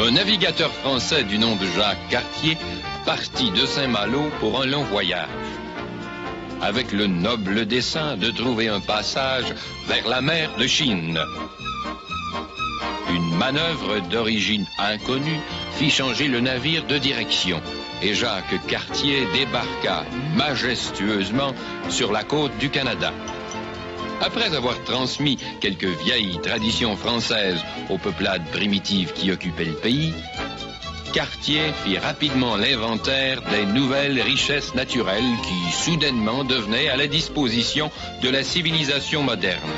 Un navigateur français du nom de Jacques Cartier partit de Saint-Malo pour un long voyage, avec le noble dessein de trouver un passage vers la mer de Chine. Une manœuvre d'origine inconnue fit changer le navire de direction et Jacques Cartier débarqua majestueusement sur la côte du Canada. Après avoir transmis quelques vieilles traditions françaises aux peuplades primitives qui occupaient le pays, Cartier fit rapidement l'inventaire des nouvelles richesses naturelles qui soudainement devenaient à la disposition de la civilisation moderne.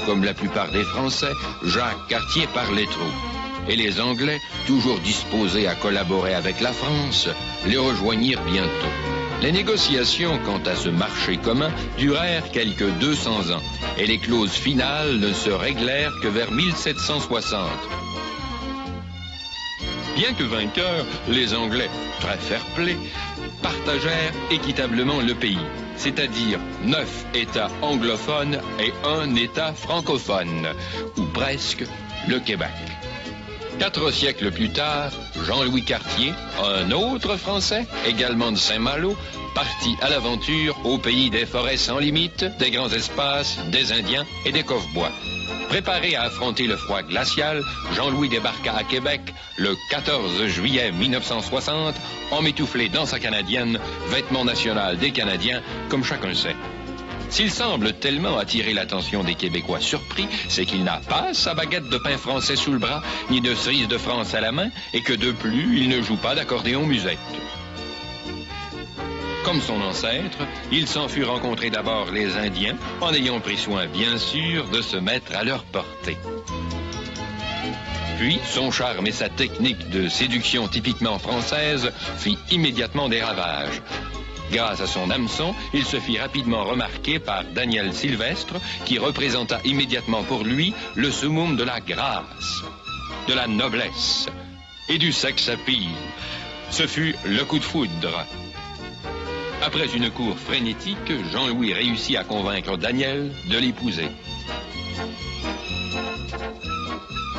Comme la plupart des Français, Jacques Cartier parlait trop. Et les Anglais, toujours disposés à collaborer avec la France, les rejoignirent bientôt. Les négociations quant à ce marché commun durèrent quelques 200 ans, et les clauses finales ne se réglèrent que vers 1760. Bien que vainqueurs, les Anglais, très fair-play, partagèrent équitablement le pays, c'est-à-dire 9 États anglophones et 1 État francophone, ou presque le Québec. 4 siècles plus tard, Jean-Louis Cartier, un autre Français, également de Saint-Malo, partit à l'aventure au pays des forêts sans limite, des grands espaces, des Indiens et des coffres-bois. Préparé à affronter le froid glacial, Jean-Louis débarqua à Québec le 14 juillet 1960, emmitouflé dans sa canadienne, vêtement national des Canadiens, comme chacun sait. S'il semble tellement attirer l'attention des Québécois surpris, c'est qu'il n'a pas sa baguette de pain français sous le bras, ni de cerise de France à la main, et que de plus, il ne joue pas d'accordéon musette. Comme son ancêtre, il s'en fut rencontrer d'abord les Indiens, en ayant pris soin, bien sûr, de se mettre à leur portée. Puis, son charme et sa technique de séduction typiquement française fit immédiatement des ravages. Grâce à son hameçon, il se fit rapidement remarquer par Daniel Sylvestre, qui représenta immédiatement pour lui le summum de la grâce, de la noblesse et du sex appeal. Ce fut le coup de foudre. Après une cour frénétique, Jean-Louis réussit à convaincre Daniel de l'épouser.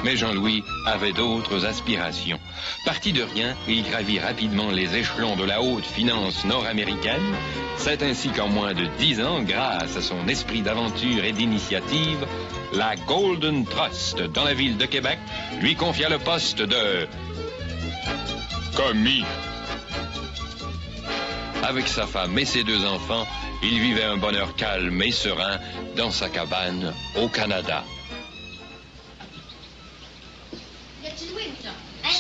Mais Jean-Louis avait d'autres aspirations. Parti de rien, il gravit rapidement les échelons de la haute finance nord-américaine. C'est ainsi qu'en moins de 10 ans, grâce à son esprit d'aventure et d'initiative, la Golden Trust, dans la ville de Québec, lui confia le poste de commis. Avec sa femme et ses 2 enfants, il vivait un bonheur calme et serein dans sa cabane au Canada.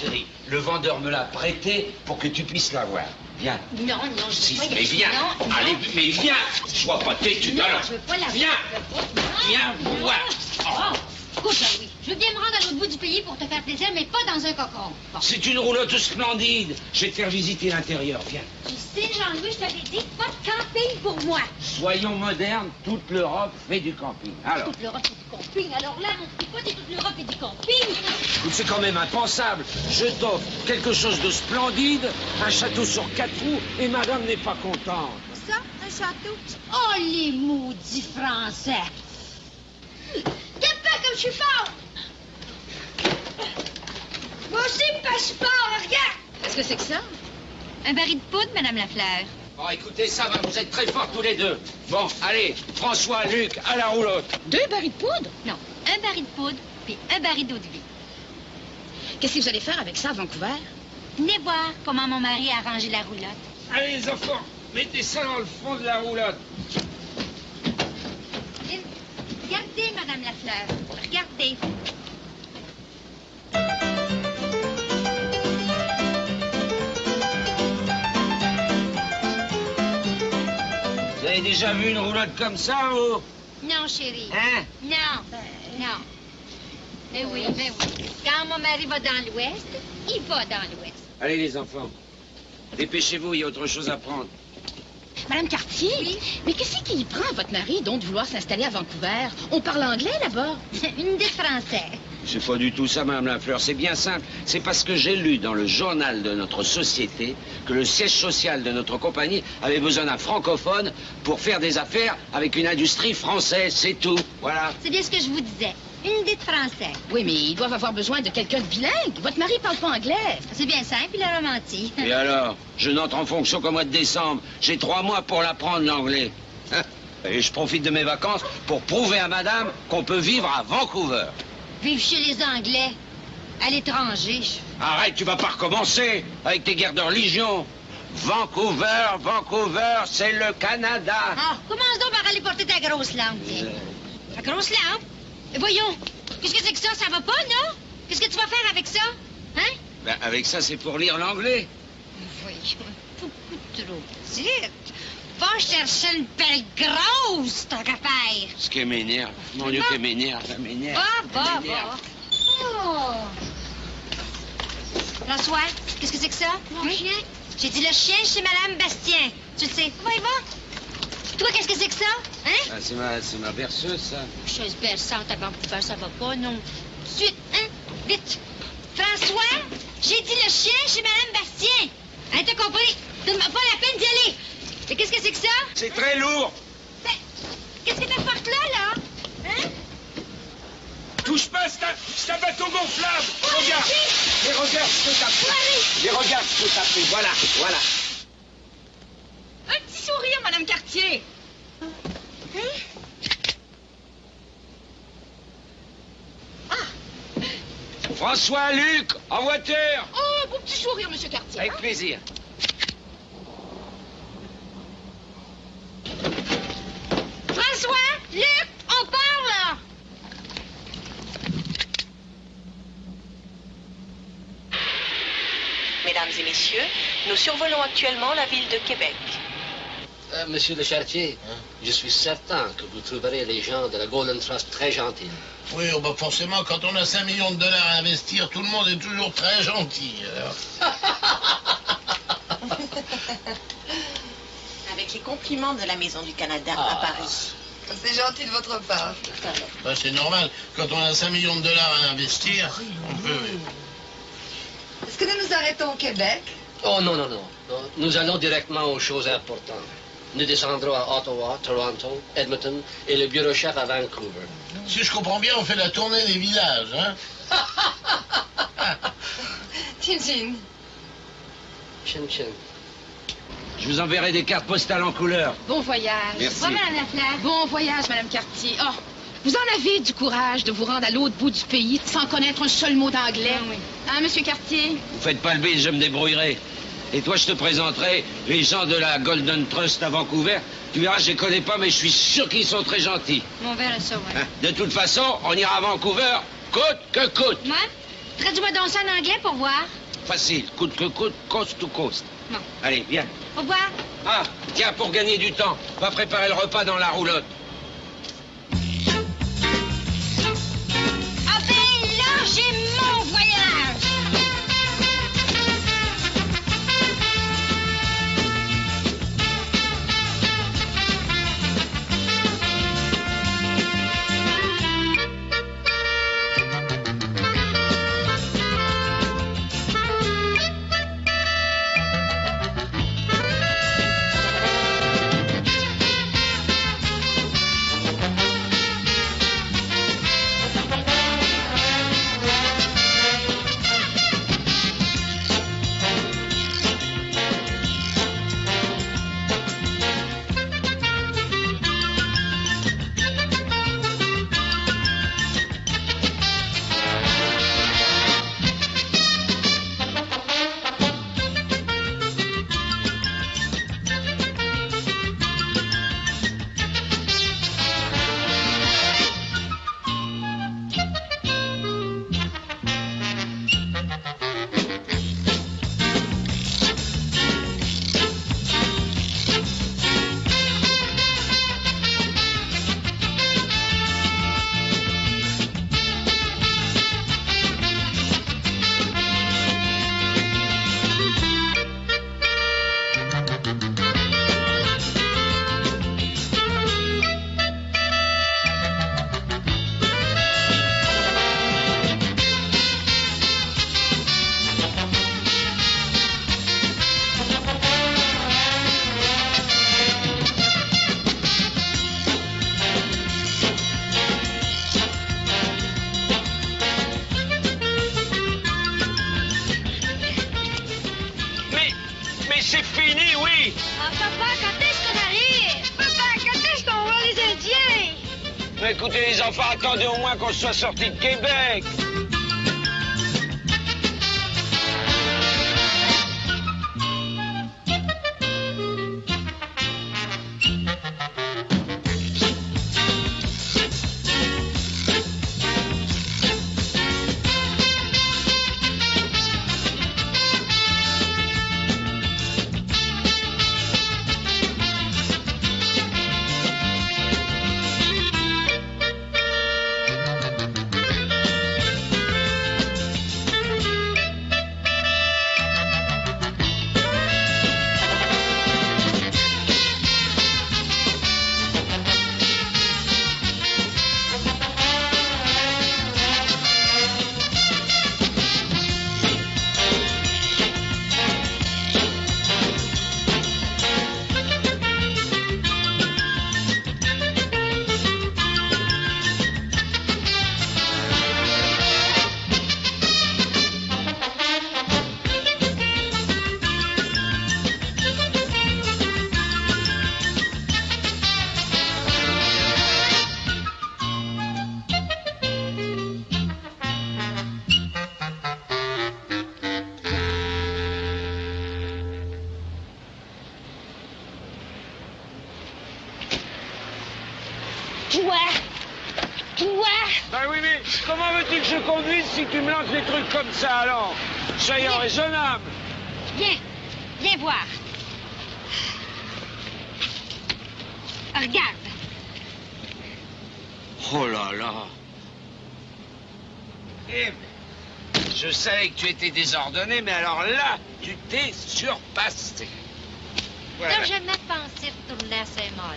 Chérie, le vendeur me l'a prêté pour que tu puisses l'avoir. Viens. Non, je Si, veux pas mais viens. Non, Allez, non. mais viens. Je vois pas têtu Non, alors. je veux pas la Viens. Viens voir. Oh, écoute, oui. Je veux bien me rendre à l'autre bout du pays pour te faire plaisir, mais pas dans un cocon. Bon. C'est une roulotte splendide. Je vais te faire visiter l'intérieur. Viens. Tu sais, Jean-Louis, je t'avais dit, pas de camping pour moi. Soyons modernes, toute l'Europe fait du camping. Alors, Toute l'Europe fait du camping. Alors là, mon petit pote, toute l'Europe fait du camping. écoute, c'est quand même impensable. Je t'offre quelque chose de splendide, un château sur 4 roues, et madame n'est pas contente. Ça, un château? Oh, les maudits Français. Regarde pas comme je suis fort. Moi aussi, passeport, regarde. Qu'est-ce que c'est que ça? Un baril de poudre, Madame Lafleur. Bon, écoutez, ça va, vous êtes très forts tous les deux. Bon, allez, François, Luc, à la roulotte. 2 barils de poudre? Non, un baril de poudre puis un baril d'eau de vie. Qu'est-ce que vous allez faire avec ça à Vancouver? Venez voir comment mon mari a arrangé la roulotte. Allez, les enfants, mettez ça dans le fond de la roulotte. Regardez, Madame Lafleur, regardez. Vous avez déjà vu une roulotte comme ça, vous? Non, chérie. Hein? Non, non. Mais oui, mais oui. Quand mon mari va dans l'Ouest, il va dans l'Ouest. Allez, les enfants, dépêchez-vous, il y a autre chose à prendre. Madame Cartier? Oui? Mais qu'est-ce qui prend à votre mari, donc, de vouloir s'installer à Vancouver? On parle anglais, là-bas? Une des Français. C'est pas du tout ça, Madame Lafleur. C'est bien simple. C'est parce que j'ai lu dans le journal de notre société que le siège social de notre compagnie avait besoin d'un francophone pour faire des affaires avec une industrie française. C'est tout. Voilà. C'est bien ce que je vous disais. une idée de français. Oui, mais ils doivent avoir besoin de quelqu'un de bilingue. Votre mari parle pas anglais. C'est bien simple, il a menti. Et alors? Je n'entre en fonction qu'au mois de décembre. J'ai 3 mois pour l'apprendre, l'anglais. Et je profite de mes vacances pour prouver à madame qu'on peut vivre à Vancouver. Vivre chez les Anglais, à l'étranger. Arrête, tu vas pas recommencer avec tes guerres de religion. Vancouver, Vancouver, c'est le Canada. Ah, commence donc par aller porter ta grosse langue, tiens. Ta grosse langue? Et voyons, qu'est-ce que c'est que ça? Ça va pas, non? Qu'est-ce que tu vas faire avec ça? Hein? Ben, avec ça, c'est pour lire l'anglais. Voyons, beaucoup trop petite. Va chercher une pelle grosse, tant qu'à faire. Ce qui m'énerve. Mon Dieu, qu'elle m'énerve, elle m'énerve. Va. Oh. François, qu'est-ce que c'est que ça? Mon chien. J'ai dit le chien chez Madame Bastien. Tu le sais. Va. Toi, qu'est-ce que c'est que ça? Hein? Ah, c'est ma berceuse, ça. Chaise berçante à Vancouver, ça va pas, non? Suite, hein? Vite. François, j'ai dit le chien chez Madame Bastien. Hein, t'as compris? Donne-moi pas la peine d'y aller. Mais qu'est-ce que c'est que ça? C'est très lourd. Qu'est-ce que t'apportes là? Hein? Touche pas, c'est un bateau gonflable. Regarde. Les regards, je peux taper. Les regards, je peux taper. Voilà. Un petit sourire, Madame Cartier. François, Luc, en voiture. Oh, beau petit sourire, Monsieur Cartier. Avec plaisir. François, Luc, on part là. Mesdames et messieurs, nous survolons actuellement la ville de Québec. Monsieur le Chartier, je suis certain que vous trouverez les gens de la Golden Trust très gentils. Oui, oh, bah forcément, quand on a 5 millions de dollars à investir, tout le monde est toujours très gentil. Alors. Avec les compliments de la Maison du Canada à Paris. C'est gentil de votre part. Bah, c'est normal, quand on a 5 millions de dollars à investir, on peut... Est-ce que nous nous arrêtons au Québec? Oh non. Nous allons directement aux choses importantes. Nous descendrons à Ottawa, Toronto, Edmonton et le bureau chef à Vancouver. Si je comprends bien, on fait la tournée des villages, hein? Chin. Chin. Je vous enverrai des cartes postales en couleur. Bon voyage. Merci. Va, Madame Lafleur. Bon voyage, Madame Cartier. Oh, vous en avez du courage de vous rendre à l'autre bout du pays sans connaître un seul mot d'anglais. Ah oui. Hein, Monsieur Cartier? Vous faites pas le bise, je me débrouillerai. Et toi, je te présenterai les gens de la Golden Trust à Vancouver. Tu verras, je les connais pas, mais je suis sûr qu'ils sont très gentils. Mon verre est ça, ouais. Hein? De toute façon, on ira à Vancouver, coûte que coûte. Moi? Traduis-moi donc ça en anglais pour voir. Facile, coûte que coûte, coast to coast. Bon. Allez, viens. Au revoir. Ah, tiens, pour gagner du temps, va préparer le repas dans la roulotte. Ah ben là, j'ai mon voyage. Mais écoutez les enfants, attendez au moins qu'on soit sortis de Québec. Ben oui, mais comment veux-tu que je conduise si tu me lances des trucs comme ça, alors? Soyons raisonnables. Viens voir. Regarde. Oh là là. Eh, je savais que tu étais désordonné, mais alors là, tu t'es surpassé. Voilà. T'as jamais pensé retourner à Saint-Maur?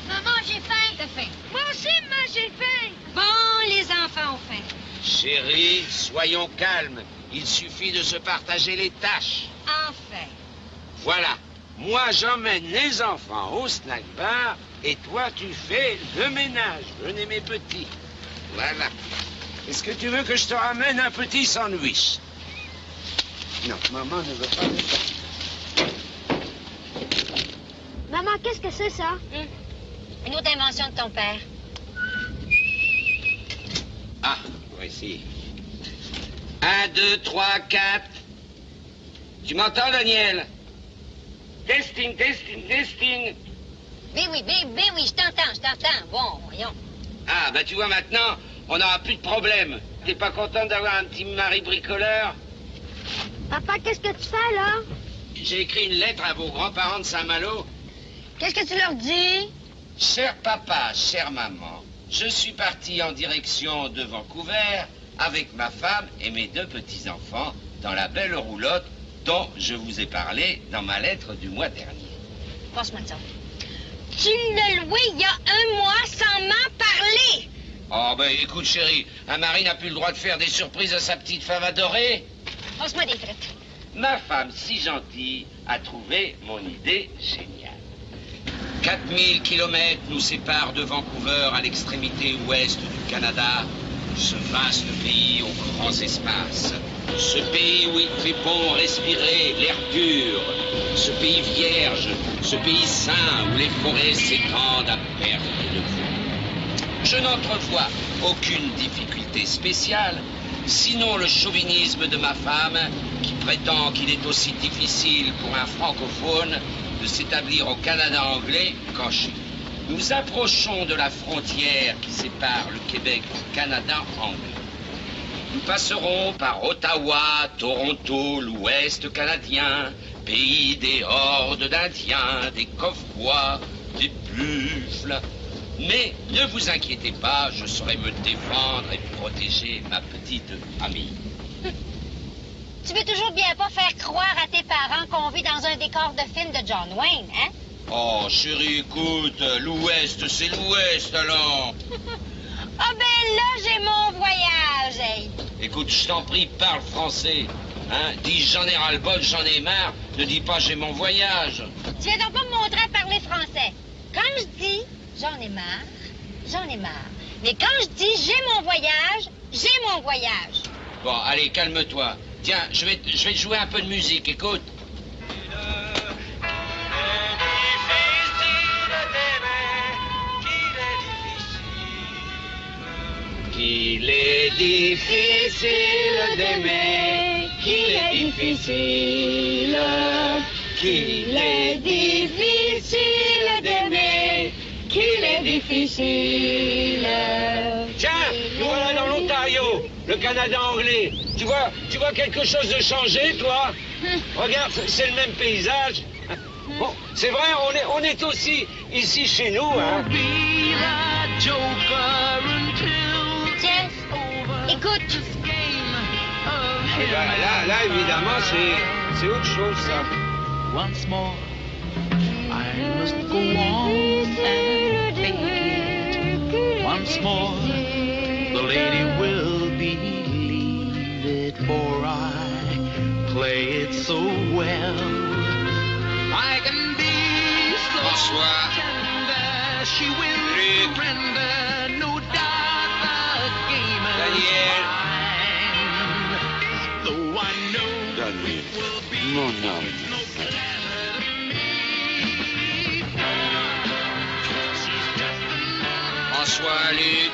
Maman, j'ai faim. T'as faim? Moi aussi, maman, j'ai faim. Bon, les enfants ont faim. Chérie, soyons calmes. Il suffit de se partager les tâches. Enfin. Voilà. Moi, j'emmène les enfants au snack bar et toi, tu fais le ménage. Venez, mes petits. Voilà. Est-ce que tu veux que je te ramène un petit sandwich? Non, maman ne veut pas de ça. Maman, qu'est-ce que c'est, ça? Une autre invention de ton père. Ah, voici. 1, 2, 3, 4. Tu m'entends, Daniel? Testing, testing, testing. Oui, je t'entends. Bon, voyons. Ah, ben tu vois, maintenant, on n'aura plus de problème. T'es pas content d'avoir un petit mari bricoleur? Papa, qu'est-ce que tu fais, là? J'ai écrit une lettre à vos grands-parents de Saint-Malo. Qu'est-ce que tu leur dis? Cher papa, chère maman, je suis parti en direction de Vancouver avec ma femme et mes 2 petits-enfants dans la belle roulotte dont je vous ai parlé dans ma lettre du mois dernier. Passe-moi ça. Tu l'as loué il y a 1 mois sans m'en parler. Oh, ben écoute, chérie, un mari n'a plus le droit de faire des surprises à sa petite femme adorée. Passe-moi des frites. Ma femme, si gentille, a trouvé mon idée géniale. 4000 kilomètres nous séparent de Vancouver à l'extrémité ouest du Canada. Ce vaste pays aux grands espaces. Ce pays où il fait bon respirer l'air pur. Ce pays vierge. Ce pays sain où les forêts s'étendent à perte de vue. Je n'entrevois aucune difficulté spéciale, sinon le chauvinisme de ma femme, qui prétend qu'il est aussi difficile pour un francophone de s'établir au Canada anglais qu'en Chine. Nous approchons de la frontière qui sépare le Québec du Canada anglais. Nous passerons par Ottawa, Toronto, l'Ouest canadien, pays des hordes d'Indiens, des coffrois, des buffles. Mais ne vous inquiétez pas, je saurai me défendre et protéger ma petite amie. Tu veux toujours bien pas faire croire à tes parents qu'on vit dans un décor de film de John Wayne, hein? Oh, chérie, écoute, l'Ouest, c'est l'Ouest, alors. Ah ben là, j'ai mon voyage, hey. Écoute, je t'en prie, parle français. Hein? Dis j'en ai ras-le-bol, j'en ai marre. Ne dis pas j'ai mon voyage. Tu viens donc pas me montrer à parler français. Quand je dis j'en ai marre. Mais quand je dis j'ai mon voyage. Bon, allez, calme-toi. Tiens, je vais te jouer un peu de musique, écoute. Qu'il est difficile d'aimer, qu'il est difficile, qu'il est difficile d'aimer, qu'il est difficile. Tiens, nous voilà dans l'Ontario, le Canada anglais. Tu vois quelque chose de changé, toi? Regarde, c'est le même paysage. Bon, c'est vrai, on est aussi ici chez nous, hein. Tiens, écoute. Et ben, là, évidemment, c'est autre chose, ça. Once more, I must go on and make it. Once more, the lady will believe it, for I play it so well. I can be so tender, she will surrender, no doubt the game is mine. Though I know it will be Mon homme. François, Luc.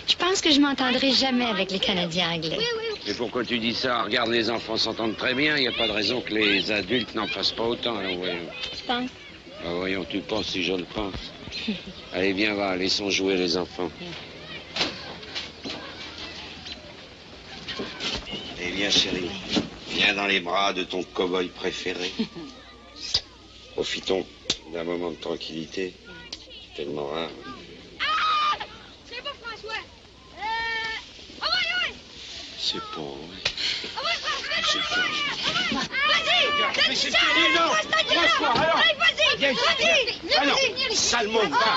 Je pense que je m'entendrai jamais avec les Canadiens anglais. Et pourquoi tu dis ça? Regarde, les enfants s'entendent très bien. Il n'y a pas de raison que les adultes n'en fassent pas autant. Alors, voyons. Tu penses? Ah, voyons, tu penses si je le pense. Allez, viens, va, laissons jouer les enfants. Eh bien, chérie, viens dans les bras de ton cow-boy préféré. Profitons d'un moment de tranquillité. C'est tellement rare. C'est pas François. C'est pas vrai. C'est pas. Mais c'est fini, non! François, alors! Vas-y! Alors, Salmon, va!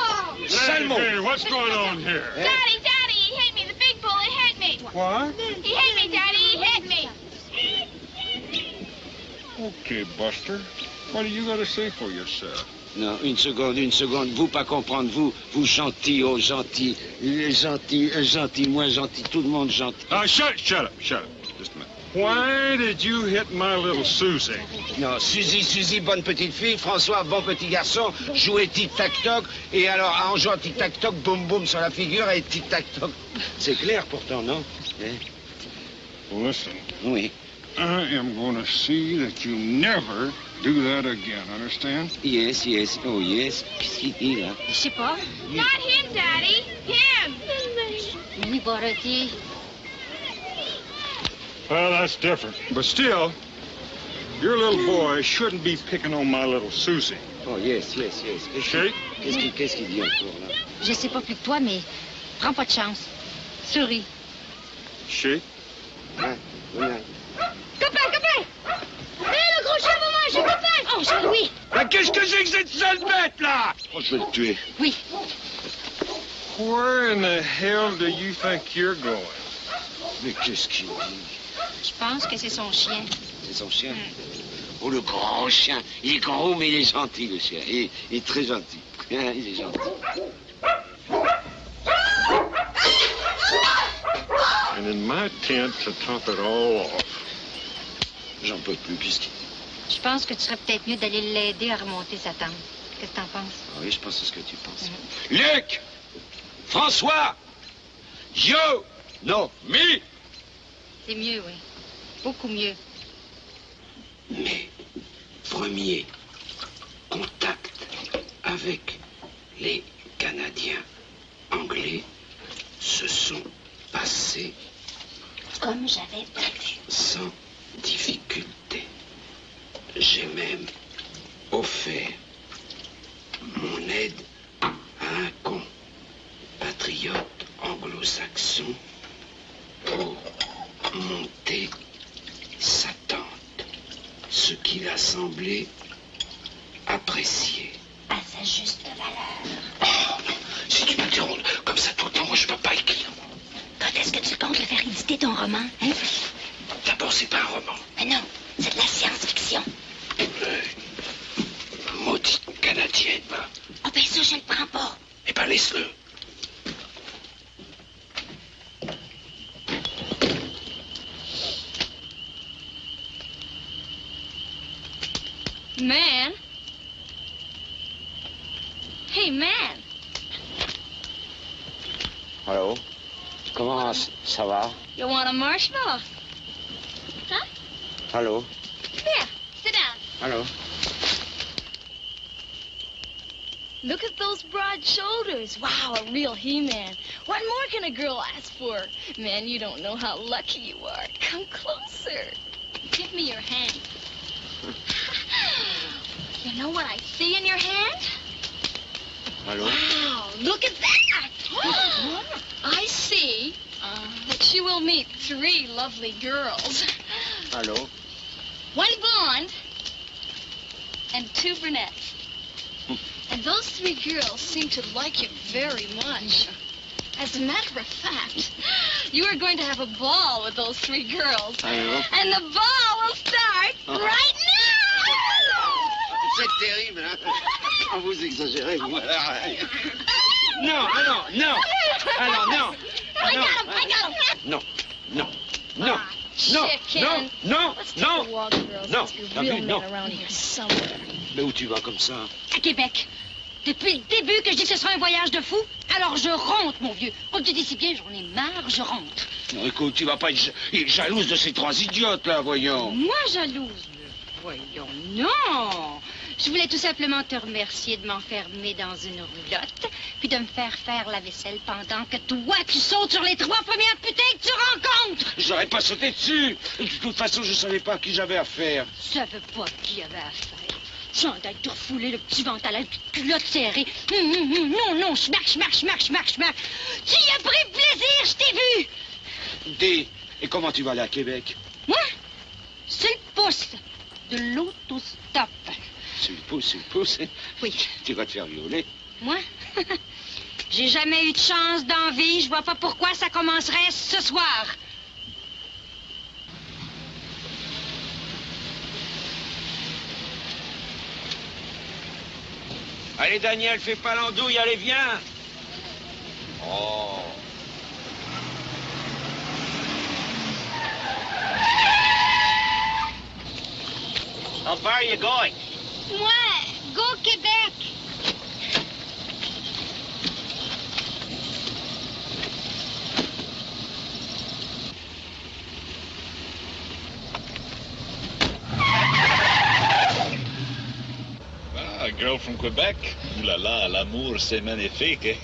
Salmon! Hey, what's going on here? Daddy, he hit me. The big bullet hit me. What? He hit me, Daddy, he hit me. Okay, Buster. What do you got to say for yourself? Non, une seconde. Vous pas comprendre, vous gentil, oh gentil, gentil, moi gentil, tout le monde gentil. Shut up. Just a minute. Why did you hit my little Susie? Non, Suzy, bonne petite fille, François, bon petit garçon, jouer tic-tac-toc, et alors en jouant tic-tac-toc, boum boum sur la figure et tic-tac-toc. C'est clair pourtant, non? Listen. Oui. I am going to see that you never do that again, understand? Yes, oh yes. Qu'est-ce qu'il dit là? Je sais pas. Not him, Daddy. Him. Oui, Dorothy. Well, that's different. But still, your little boy shouldn't be picking on my little Susie. Oh, yes. Shake? Qu'est-ce qu'il dit encore là? Je sais pas plus que toi, mais prends pas de chance. Souris. Shake? Hein? Oui. Copain! Hé, le gros chien va manger, copain! Oh, Jean-Louis! Mais qu'est-ce que c'est que cette sale bête, là? Oh, je vais le tuer. Oui. Where in the hell do you think you're going? Mais qu'est-ce qu'il dit? Je pense que c'est son chien. C'est son chien? Oh, le grand chien. Il est gros, mais il est gentil, le chien. Il est très gentil. Il est gentil. And in my tent to top it all off. J'en peux plus, qu'est-ce qu'il... Je pense que tu serais peut-être mieux d'aller l'aider à remonter sa tente. Qu'est-ce que t'en penses? Ah oui, je pense à ce que tu penses. Luc! François! Yo! Non, me! C'est mieux, oui. Beaucoup mieux. Mes premiers contacts avec les Canadiens anglais se sont passés comme j'avais prévu. Sans difficulté. J'ai même offert mon aide à un compatriote anglo-saxon pour monter sa tente, ce qu'il a semblé apprécier. À sa juste valeur. Oh non, si tu m'interromps comme ça tout le temps, moi je peux pas écrire. Quand est-ce que tu comptes le faire éditer ton roman, hein? D'abord, c'est pas un roman. Mais non, c'est de la science-fiction. Maudite Canadienne. Ah ben ça, je le prends pas. Eh ben, laisse-le. man. Hey, man. Allô? Comment ça va? You want a marshmallow? Huh? Allô? Here, sit down. Allô? Look at those broad shoulders. Wow, a real He-Man. What more can a girl ask for? Man, you don't know how lucky you are. Come closer. Give me your hand. You know what I see in your hand? Allô? Wow, look at that! I see that you will meet 3 lovely girls. Allô? 1 blonde and 2 brunettes. And those 3 girls seem to like you very much. As a matter of fact, you are going to have a ball with those 3 girls. Allô? And the ball will start right now! C'est terrible, hein? Vous exagérez, vous. Non, non, non. Alors, non. I got him. Non, non, non. Non, Chicken. non, Let's non, take a walk, girls. non, Let's be t'as real vu, men non. around here somewhere. Mais où tu vas comme ça? À Québec. Depuis le début que je dis que ce sera un voyage de fou, alors je rentre, mon vieux. Comme tu dis si bien, j'en ai marre, je rentre. Non, écoute, tu vas pas être jalouse de ces 3 idiotes, là, voyons. Moi, jalouse? Voyons, non. Je voulais tout simplement te remercier de m'enfermer dans une roulotte, puis de me faire faire la vaisselle pendant que toi, tu sautes sur les 3 premières putains que tu rencontres. J'aurais pas sauté dessus. De toute façon, je savais pas à qui j'avais affaire. Je savais pas qui avait affaire. Chandail tout refoulé, le petit ventre à l'aile, puis culotte serrée. Non, schmack. Tu y as pris plaisir, je t'ai vu. Dis, et comment tu vas aller à Québec? Moi, c'est le pouce de l'autostop. C'est le pouce. Oui. Tu vas te faire violer. Moi? J'ai jamais eu de chance dans la vie. Je vois pas pourquoi ça commencerait ce soir. Allez, Daniel, fais pas l'andouille, allez, viens. Oh. How far are you going? Moi, go Québec. Ah, girl from Quebec. Ouh là là, l'amour, c'est magnifique, hein?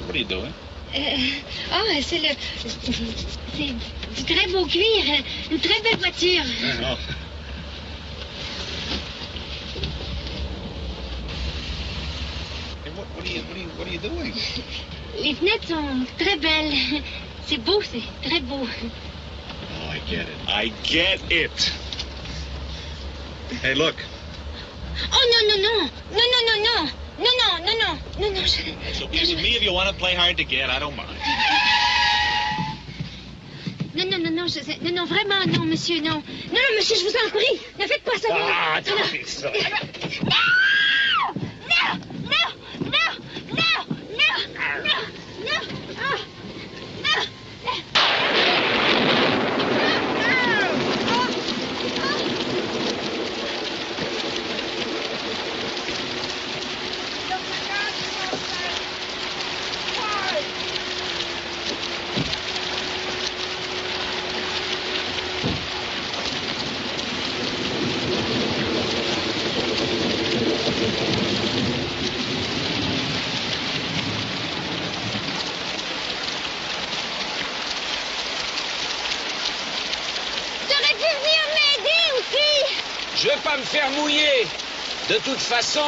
What are you doing? C'est du très beau cuir. Une très belle voiture. Oh. Hey, what are you doing? Les fenêtres sont très belles. C'est beau, c'est très beau. Oh, I get it. I get it. Hey, look. Oh, non. It's okay with me if you want to play hard to get. I don't mind. Non, vraiment, non, monsieur, non. Non, monsieur, je vous en prie. Ne faites pas ça. Ah, non. don't be silly. Je veux pas me faire mouiller. De toute façon,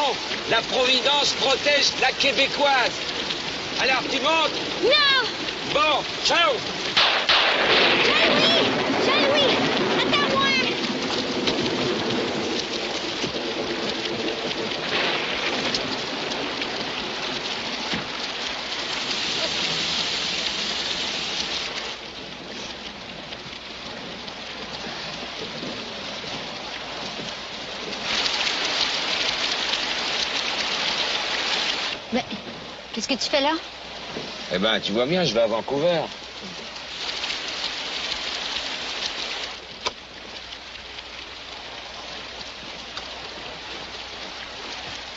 la Providence protège la Québécoise. Alors, tu montes? Non! Bon, ciao! Jean-Louis! Attends-moi! Mais, qu'est-ce que tu fais là? Eh ben, tu vois bien, je vais à Vancouver.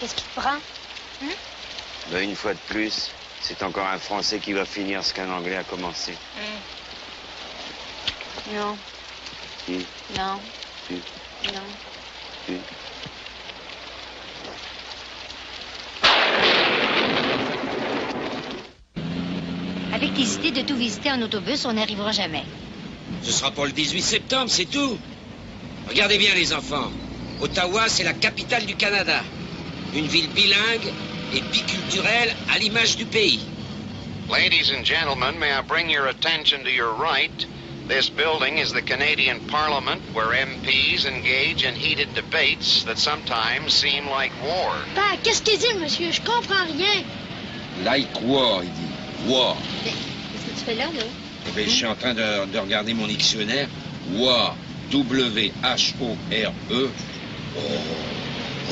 Qu'est-ce qui te prend? Hein? Ben, une fois de plus, c'est encore un Français qui va finir ce qu'un Anglais a commencé. Non. Si. Non. Si. Non. Si. Avec tes idées de tout visiter en autobus, on n'arrivera jamais. Ce sera pour le 18 septembre, c'est tout. Regardez bien, les enfants. Ottawa, c'est la capitale du Canada. Une ville bilingue et biculturelle à l'image du pays. Ladies and gentlemen, may I bring your attention to your right? This building is the Canadian Parliament, where MPs engage in heated debates that sometimes seem like war. Bah, qu'est-ce qu'il dit, monsieur? Je comprends rien. Like war, il dit. War. Mais, qu'est-ce que tu fais là? Eh bien, je suis en train de regarder mon dictionnaire. War. W-H-O-R-E. Oh,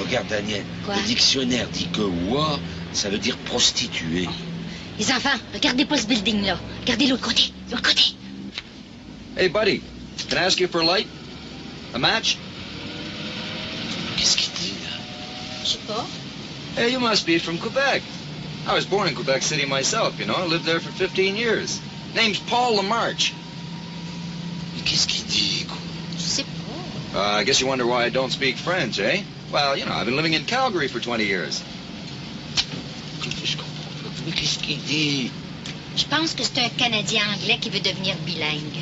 regarde, Daniel. Quoi? Le dictionnaire dit que war, ça veut dire prostituée. Les enfants, regardez pas ce building-là. Regardez l'autre côté. L'autre côté. Hey, buddy, can I ask you for a light? A match? Qu'est-ce qu'il dit, là? Je sais pas. Hey, you must be from Quebec. I was born in Quebec City myself, you know. I lived there for 15 years. Name's Paul Lamarche. Mais qu'est-ce qu'il dit, quoi? Je sais pas. I guess you wonder why I don't speak French, eh? Well, you know, I've been living in Calgary for 20 years. Je comprends pas. Mais qu'est-ce qu'il dit? Je pense que c'est un Canadien anglais qui veut devenir bilingue.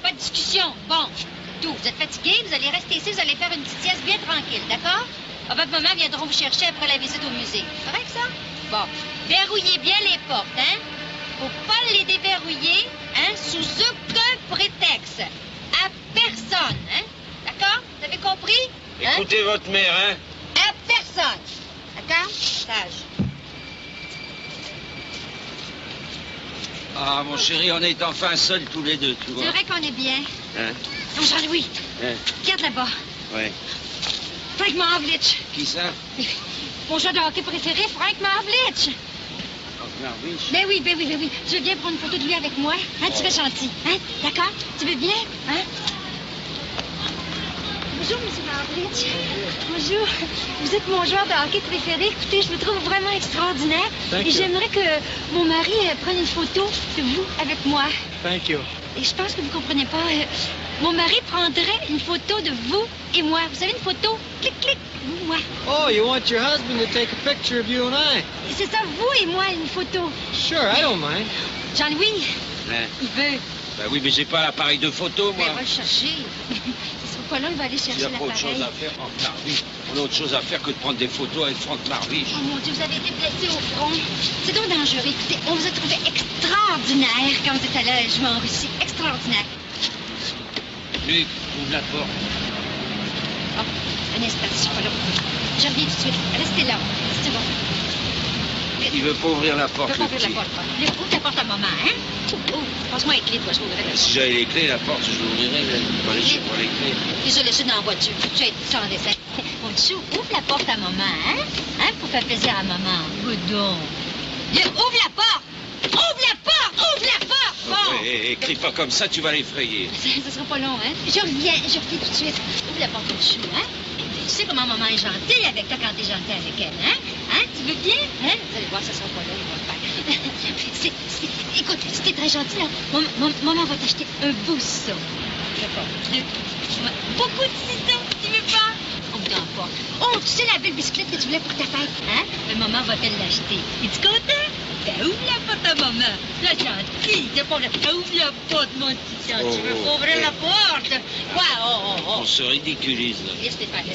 Pas de discussion. Bon, tout. Vous êtes fatigués, vous allez rester ici, vous allez faire une petite sieste bien tranquille, d'accord? Papa et maman viendront vous chercher après la visite au musée. C'est correct, ça? Bon. Verrouillez bien les portes, hein? Faut pas les déverrouiller, hein? Sous aucun prétexte. À personne, hein? D'accord? Vous avez compris? Hein? Écoutez votre mère, hein? À personne. D'accord? Sage. Ah, mon chéri, on est enfin seuls tous les deux, tu vois. C'est vrai qu'on est bien. Hein? Non, Jean-Louis, Hein? regarde là-bas. Ouais. Frank Maravlich. Qui ça? Mon joueur de hockey préféré, Frank Maravlich. Marvich. Ben oui. Tu veux bien prendre une photo de lui avec moi? Hein, tu fais gentil. Hein? D'accord? Tu veux bien? Hein? Bonjour, M. Maravlich. Bonjour. Vous êtes mon joueur de hockey préféré. Écoutez, je vous trouve vraiment extraordinaire. Thank Et you. j'aimerais que mon mari prenne une photo de vous avec moi. Thank you. Et je pense que vous comprenez pas. Mon mari prendrait une photo de vous et moi. Vous savez, une photo? Clic, clic. Vous, moi. Oh, you want your husband to take a picture of you and I? Et c'est ça, vous et moi, une photo. Sure, I don't mind. Jean-Louis, Hein? il veut. Ben oui, mais j'ai pas l'appareil de photo, moi. Ben, on va le chercher. Il sera pas là, il va aller Il chercher n'y a pas autre l'appareil. chose à faire, Franck Marvich. On a autre chose à faire que de prendre des photos avec Franck Marvich. Oh mon Dieu, vous avez été blessé au front. C'est donc dangereux. Écoutez, on vous a trouvé extraordinaire quand vous êtes allé jouer en Russie. Extraordinaire. Luc, ouvre la porte. Oh, un instant, je suis pas là. Je reviens tout de suite. Restez là. C'est bon. Il veut pas ouvrir la Je porte, peux pas le ouvrir petit. la porte. Ouvre la porte à maman, hein? Oh, passe-moi les clés, toi, je m'ouvrirai la Si porte. j'avais les clés, la porte, je l'ouvrirais. Je vais aller chercher pour les clés. Les ai laissés dans la voiture. Tu es sans dessin. Mon chou, ouvre la porte à maman, hein? Hein, pour faire plaisir à maman. Goudon. Ouvre la porte! Ouvre la porte! Ouvre la porte! Bon! Crie pas comme ça, tu vas l'effrayer. Ça sera pas long, hein? Je reviens tout de suite. Ouvre la porte, mon chou, hein? Tu sais comment maman est gentille avec toi quand t'es gentil avec elle, hein? Hein? Tu veux bien? Hein? Vous allez voir, ça sera pas long, il va le faire. Écoute, si t'es très gentil, là, maman va t'acheter un bousson. Beaucoup de ciseaux, tu veux pas? Ouvre la porte. Oh, tu sais la belle bicyclette que tu voulais pour ta fête, hein? Mais maman va te l'acheter. Es-tu content? Ben, ouvre la porte à maman. La gentille, c'est pas ouvre la porte, mon petit chien. Tu veux pas ouvrir la porte? Quoi? Oh. On se ridiculise, là. Laisse-les faire.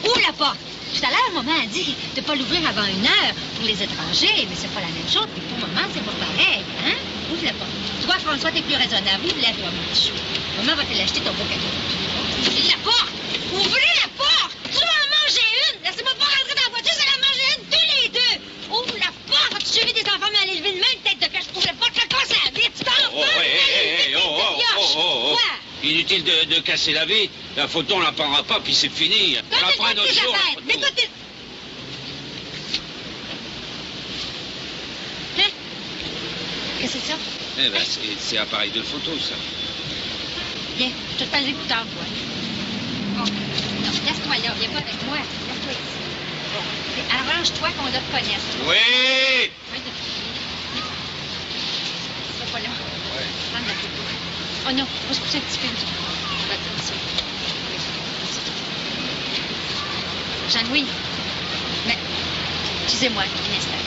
Ouvre la porte! Tout à l'heure, maman a dit de ne pas l'ouvrir avant 1 heure pour les étrangers, mais c'est pas la même chose. Puis pour maman, c'est pas pareil, hein? Ouvre la porte. Toi, François, t'es plus raisonnable. Ouvre-la, toi, mon chou. Maman va te l'acheter ton beau cadeau. Ouvrez la porte! Ouvrez la porte! Tu vas en manger une! Laissez-moi pas rentrer dans la voiture, c'est la manger une, tous les deux! Ouvre la porte! As-tu suivi des enfants, mais aller lever une main, une tête de pêche pour la porte, la casse à vite! Tu t'en vas! Oh. Inutile de casser la vie. La photo, on la prendra pas, puis c'est fini. On la prend un autre jour. Mets-toi tes... Hein? Qu'est-ce que c'est ça? Eh ben, c'est appareil de photo, ça. Viens, je te passe l'écouteur, toi. Bon. Non, laisse-toi là, viens pas avec moi. Laisse-toi ici. Bon. Arrange-toi qu'on doit te connaître. Oui! Tu seras pas là. Ouais. Prends la photo. Oh non, on va se pousser un petit peu. Je vais attendre ça. Jean-Louis. Mais, excusez-moi, un instant.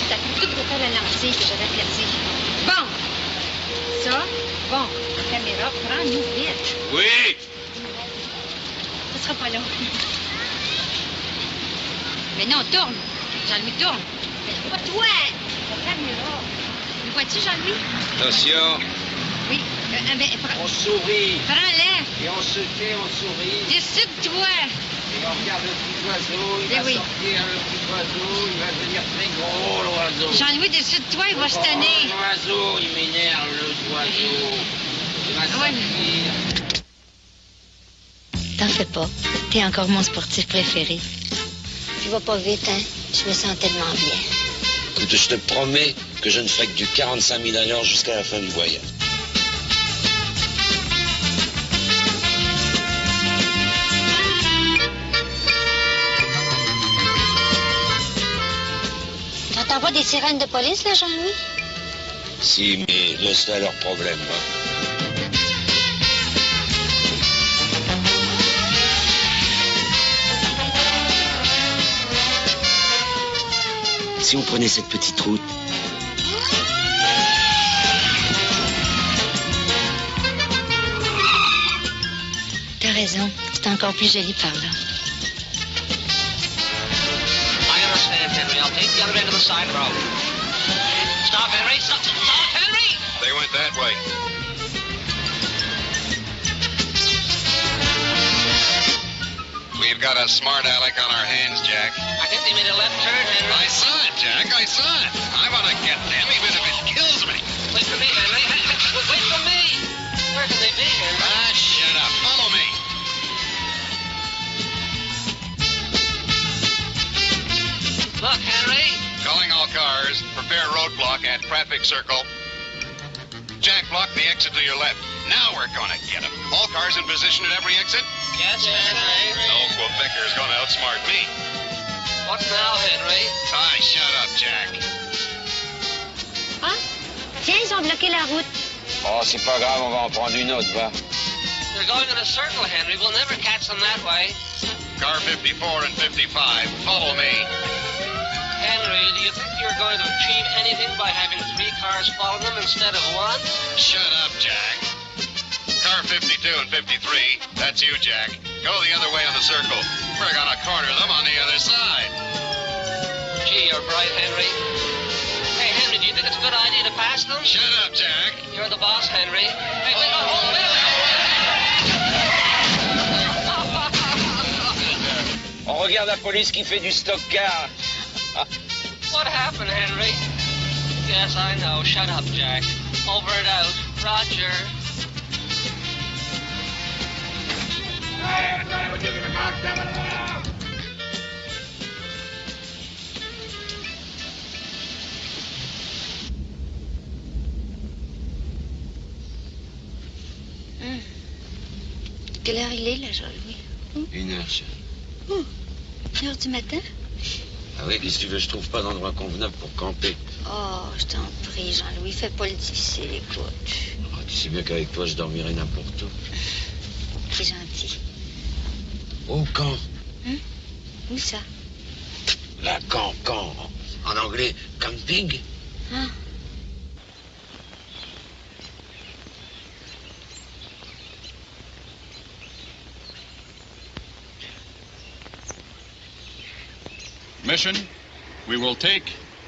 T'as pris tout pour faire la lentille que j'avais placée. Bon. Ça, bon. La caméra, prends-nous vite. Oui! Ça sera pas long. Mais non, tourne. Jean-Louis, tourne. Mais pas toi. La caméra. Le vois-tu, Jean-Louis? Attention. Oui. On sourit. Prends-le. Et on se tait, on sourit. Dessus de toi. Et on regarde le petit oiseau. Il va oui. sortir, le petit oiseau. Il va devenir très gros, l'oiseau. Jean-Louis, dessus de toi, il va se tanner. L'oiseau, il m'énerve, l'oiseau. Il va sortir. T'en fais pas. T'es encore mon sportif préféré. Tu vas pas vite, hein? Je me sens tellement bien. Écoute, je te promets que je ne ferai que du 45 000 à l'heure jusqu'à la fin du voyage. T'entends pas des sirènes de police, là, Jean-Louis? Si, mais laisse-la leur problème, hein. Si on prenait cette petite route. T'as raison. C'est encore plus joli par là. I understand, Henry. I'll take the other end of the side road. Stop, Henry. Stop, Henry! They went that way. We've got a smart aleck on our hands, Jack. I think they made a left turn, Henry. I saw it, Jack. I saw it. I want to get them, even if it kills me. Wait for me, Henry. Wait for me. Where can they be, Henry? Ah, shut up. Follow me. Look, Henry. Calling all cars. Prepare roadblock at traffic circle. Jack, block the exit to your left. Now we're going to get him. All cars in position at every exit? Yes, Henry. No Quebecers going to outsmart me. What now, Henry? Ah, shut up, Jack. Ah? Tiens, ils ont bloqué la route. Oh, c'est pas grave, on va en prendre une autre, va. They're going in a circle, Henry. We'll never catch them that way. Car 54 and 55, follow me. Henry, do you think you're going to achieve anything by having 3 cars follow them instead of 1? Shut up, Jack. Car 52 and 53, that's you, Jack. Go the other way on the circle. We're gonna corner them on the other side. Gee, you're bright, Henry. Hey, Henry, do you think it's a good idea to pass them? Shut up, Jack. You're the boss, Henry. Hey, wait, hold on, On regarde la police qui fait du stock car. What happened, Henry? Yes, I know. Shut up, Jack. Over and out. Roger. Quelle heure il est, là, Jean-Louis? 1h, chérie. 1h du matin? Ah oui, qu'est-ce que tu veux, je trouve pas d'endroit convenable pour camper. Oh, je t'en prie, Jean-Louis, fais pas le difficile, écoute. Oh, tu sais bien qu'avec toi, je dormirai n'importe où. C'est gentil. Au camp. Où ça? La camp. En anglais, camping. Ah. Mission, we will take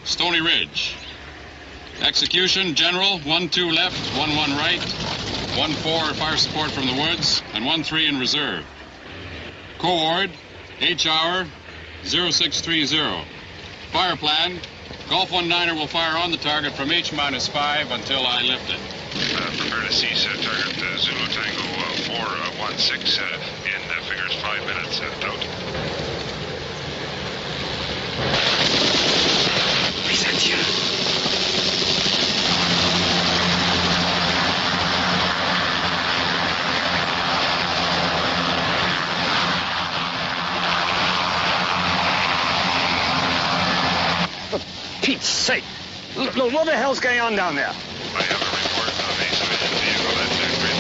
Stony Ridge. Execution, General, 1-2 left, 1-1 right, 1-4 fire support from the woods, and 1-3 in reserve. Co-ord, H-hour, 0630. Fire plan, Golf 19er will fire on the target from H-5 until I lift it. Prepare to cease target Zulu Tango 416 in figures 5 minutes. Out. Les Indiens. For Pete's sake! Look, what the hell's going on down there? I have a report of a civilian vehicle at grid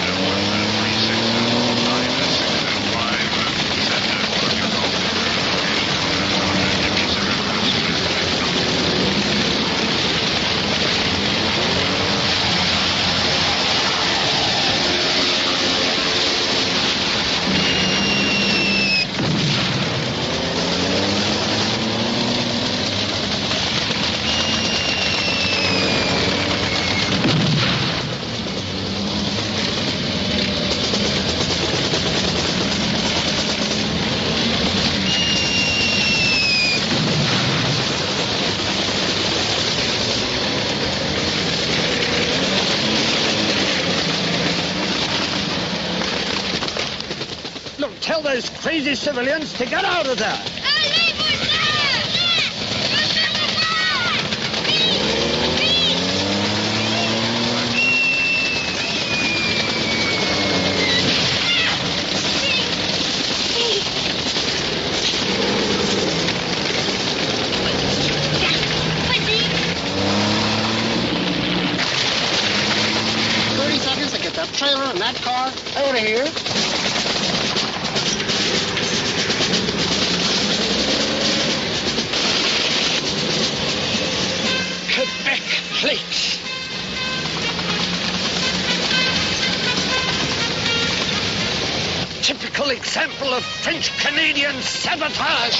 'em tell those crazy civilians to get out of there. Trailer and that car out of here. Quebec plates. Typical example of French-Canadian sabotage.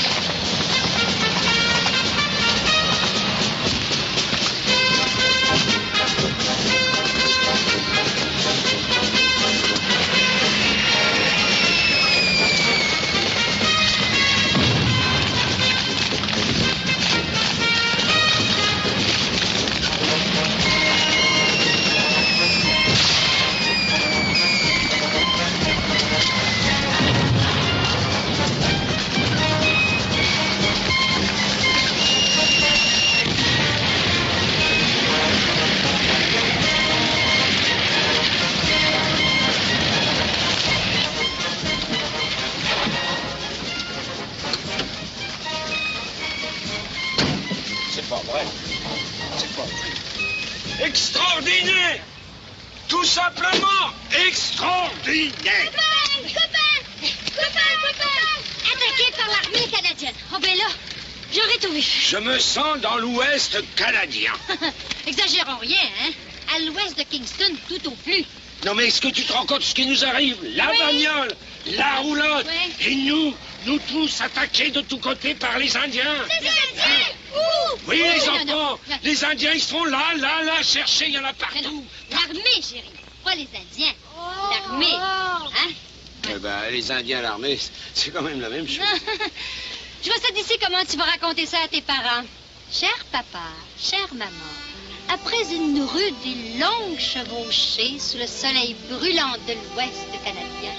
Extraordinaire! Tout simplement extraordinaire! Copain! Attaqué par l'armée canadienne. Oh ben là, j'aurais tout vu. Je me sens dans l'Ouest canadien. Exagérons rien, hein? À l'ouest de Kingston, tout au plus. Non mais est-ce que tu te rends compte de ce qui nous arrive? La bagnole, la roulotte, et nous tous attaqués de tous côtés par les Indiens. Les Indiens? Où? Oui, Où? les Non, enfants, non. les Indiens, ils sont là, cherchés, il y en a partout. L'armée, chérie. Pas les Indiens. L'armée. Hein? Eh ben, les Indiens, l'armée, c'est quand même la même chose. Je vois ça d'ici comment tu vas raconter ça à tes parents. Cher papa, chère maman, après une rude et longue chevauchée sous le soleil brûlant de l'Ouest canadien,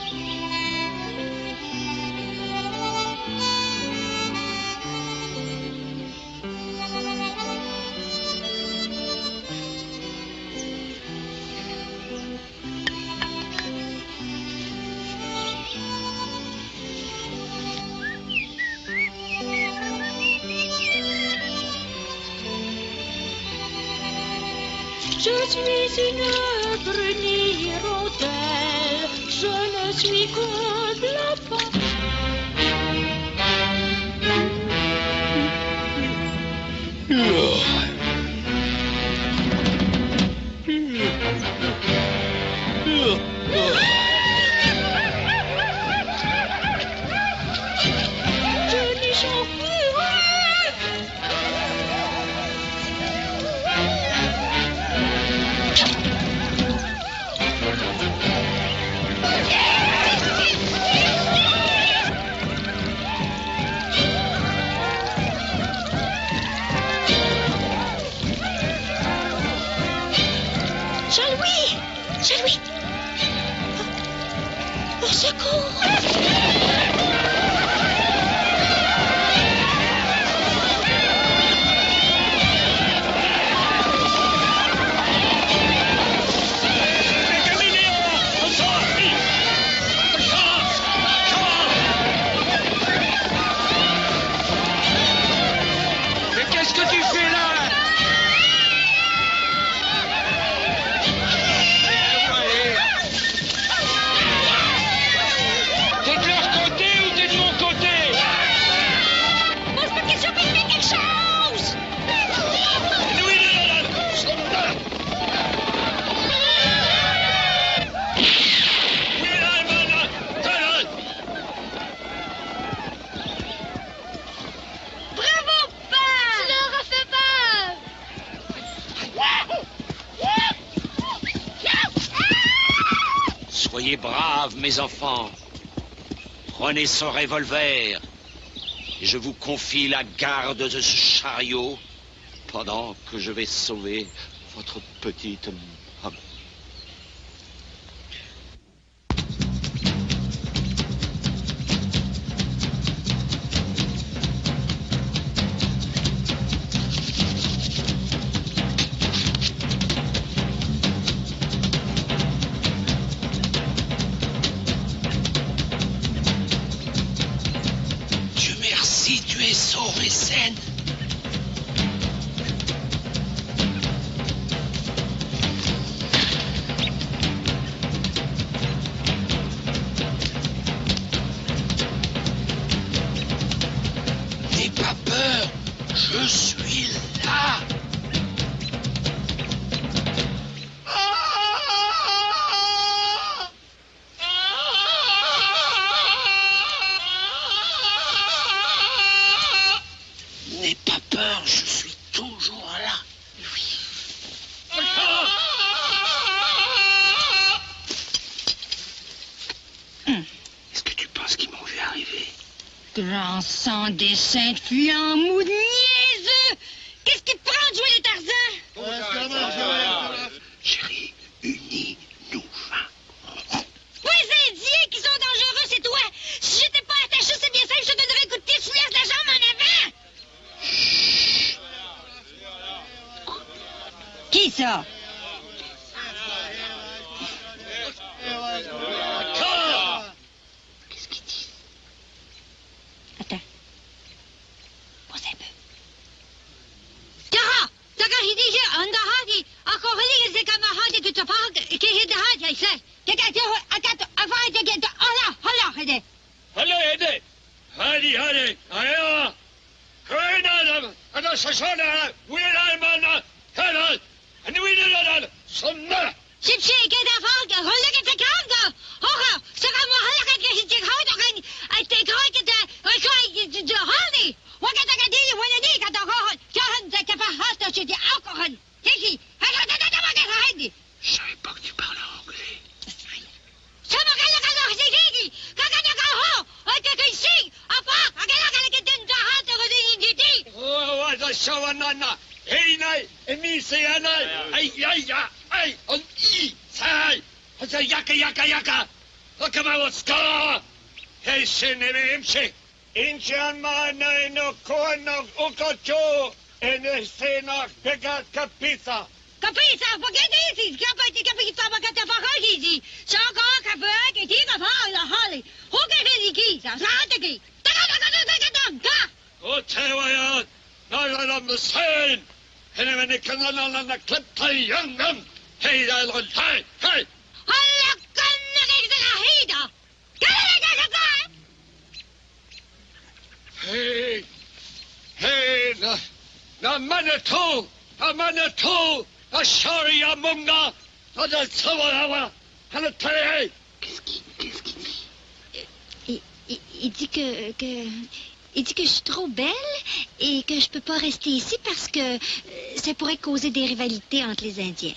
je suis une brune hirondelle, je ne suis que de la part. Je n'y chante plus. Chadwick! Au secours! Soyez braves, mes enfants. Prenez ce revolver et je vous confie la garde de ce chariot pendant que je vais sauver votre petite maman. Sauve et saine. N'aie pas peur, je suis là. N'aie pas peur, je suis toujours là. Oui. Est-ce que tu penses qu'ils m'ont vu arriver? Grand sang des saintes fuyants mou de niaiseux! Qu'est-ce qui te prend de jouer les Tarzans? Chérie, unis-nous, va. Les Indiens qui sont dangereux, c'est toi! Si j'étais pas attaché, c'est bien simple, je te donnerais un coup de pied sous l'air de la jambe en avant! Qui ça? Qu'est-ce qu'ils disent? Attends. Pose un peu. Jaha! Daga hidi anda hadi. Ako hali ze kama hadi tu tapag ke hidi hadi ay say. Kaka akat afai te get hala hede. Hala hede. Hadi. Aya. Kena ada sasana. Wira mana. Hala. And we did it. Somna. Shipshi ke da fag holle ke te kanga. Hoha, saka mo hala ke hidi hadi kan ay te koi ke da ay kai de hadi. Wakata ka di wala di ka da ho. Kahan za ka fa hata che di alcohol. Kiki, hala da hadi. Je savais pas que tu parlais anglais. Sama kala kala hidi. Kaka da ka ho. Ay ka kai si. Apa, akala ke den da hata ko di di. Oh, what a show anana. Hey, nay, emi se anay. Ay, on I, say. Hasa yaka. Okama waska. Hey, shenememche. Inchan mana no kono ukocho. En sena pega capisa. Capisa, spaghetti, capita, magata fahidi. Saka kapa ke tiga fa la hali. Hoke heli kita, sataki. Taka. O tewaya. No, Hussein. And when they come on the clip, young them. Hey, hey. Hey, na Manitou, a Shari Amunga, a Sawawa, and a Tele. Qu'est-ce qu'il dit? Il dit que je suis trop belle et que je peux pas rester ici parce que ça pourrait causer des rivalités entre les Indiens.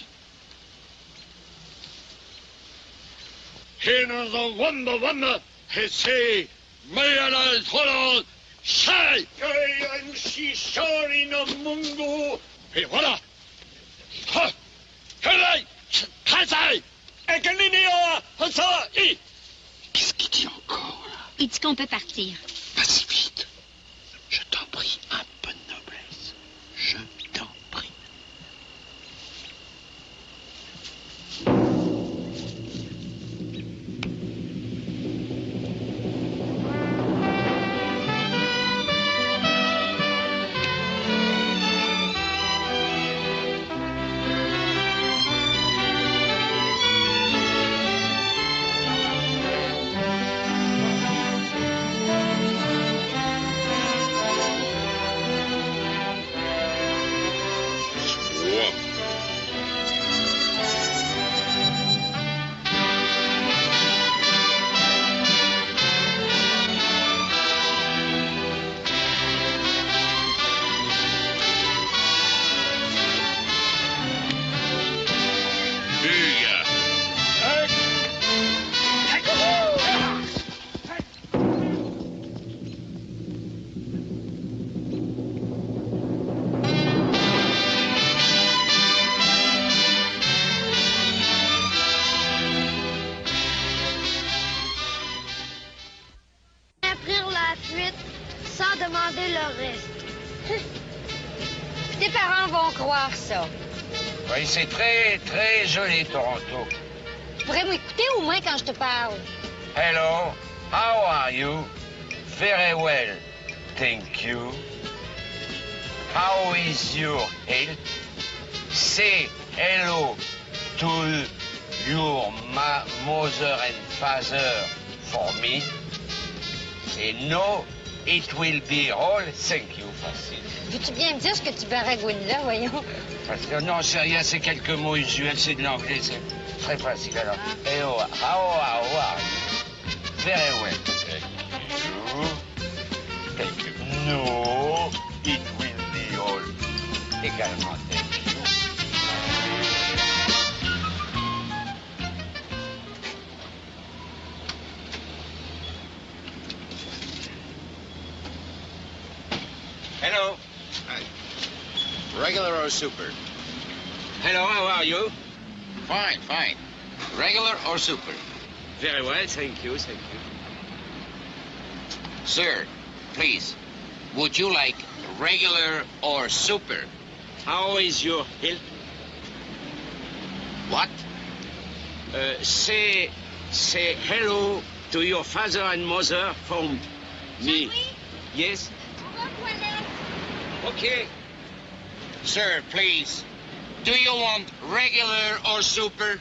Here's a wonder, he say, Mayala Tolo, Shai, and she Shari no Mungu. Hey, voilà. Ha! Hello, Kazai, Qu'est-ce qu'il dit encore, là? Il dit qu'on peut partir. Pas si vite. Je t'en prie, un peu de noblesse. Je t'en prie. Prirent la fuite sans demander le reste. Tes parents vont croire ça. Oui, c'est très, très joli, Toronto. Tu pourrais m'écouter au moins quand je te parle. Hello, how are you? Very well, thank you. How is your health? Say hello to your mother and father for me. Et no, it will be all, thank you, facile. Veux-tu bien me dire ce que tu baragouines là, voyons? Parce que non, c'est rien, c'est quelques mots usuels, c'est de l'anglais, c'est très facile. Alors, hello, how are you? Very well, thank you. No, it will be all, également, thank you. Hello. Hi. Regular or super? Hello, how are you? Fine, fine. Regular or super? Very well, thank you, thank you. Sir, please, would you like regular or super? How is your health? What? Say hello to your father and mother from me. Yes? Okay. Sir, please, do you want regular or super?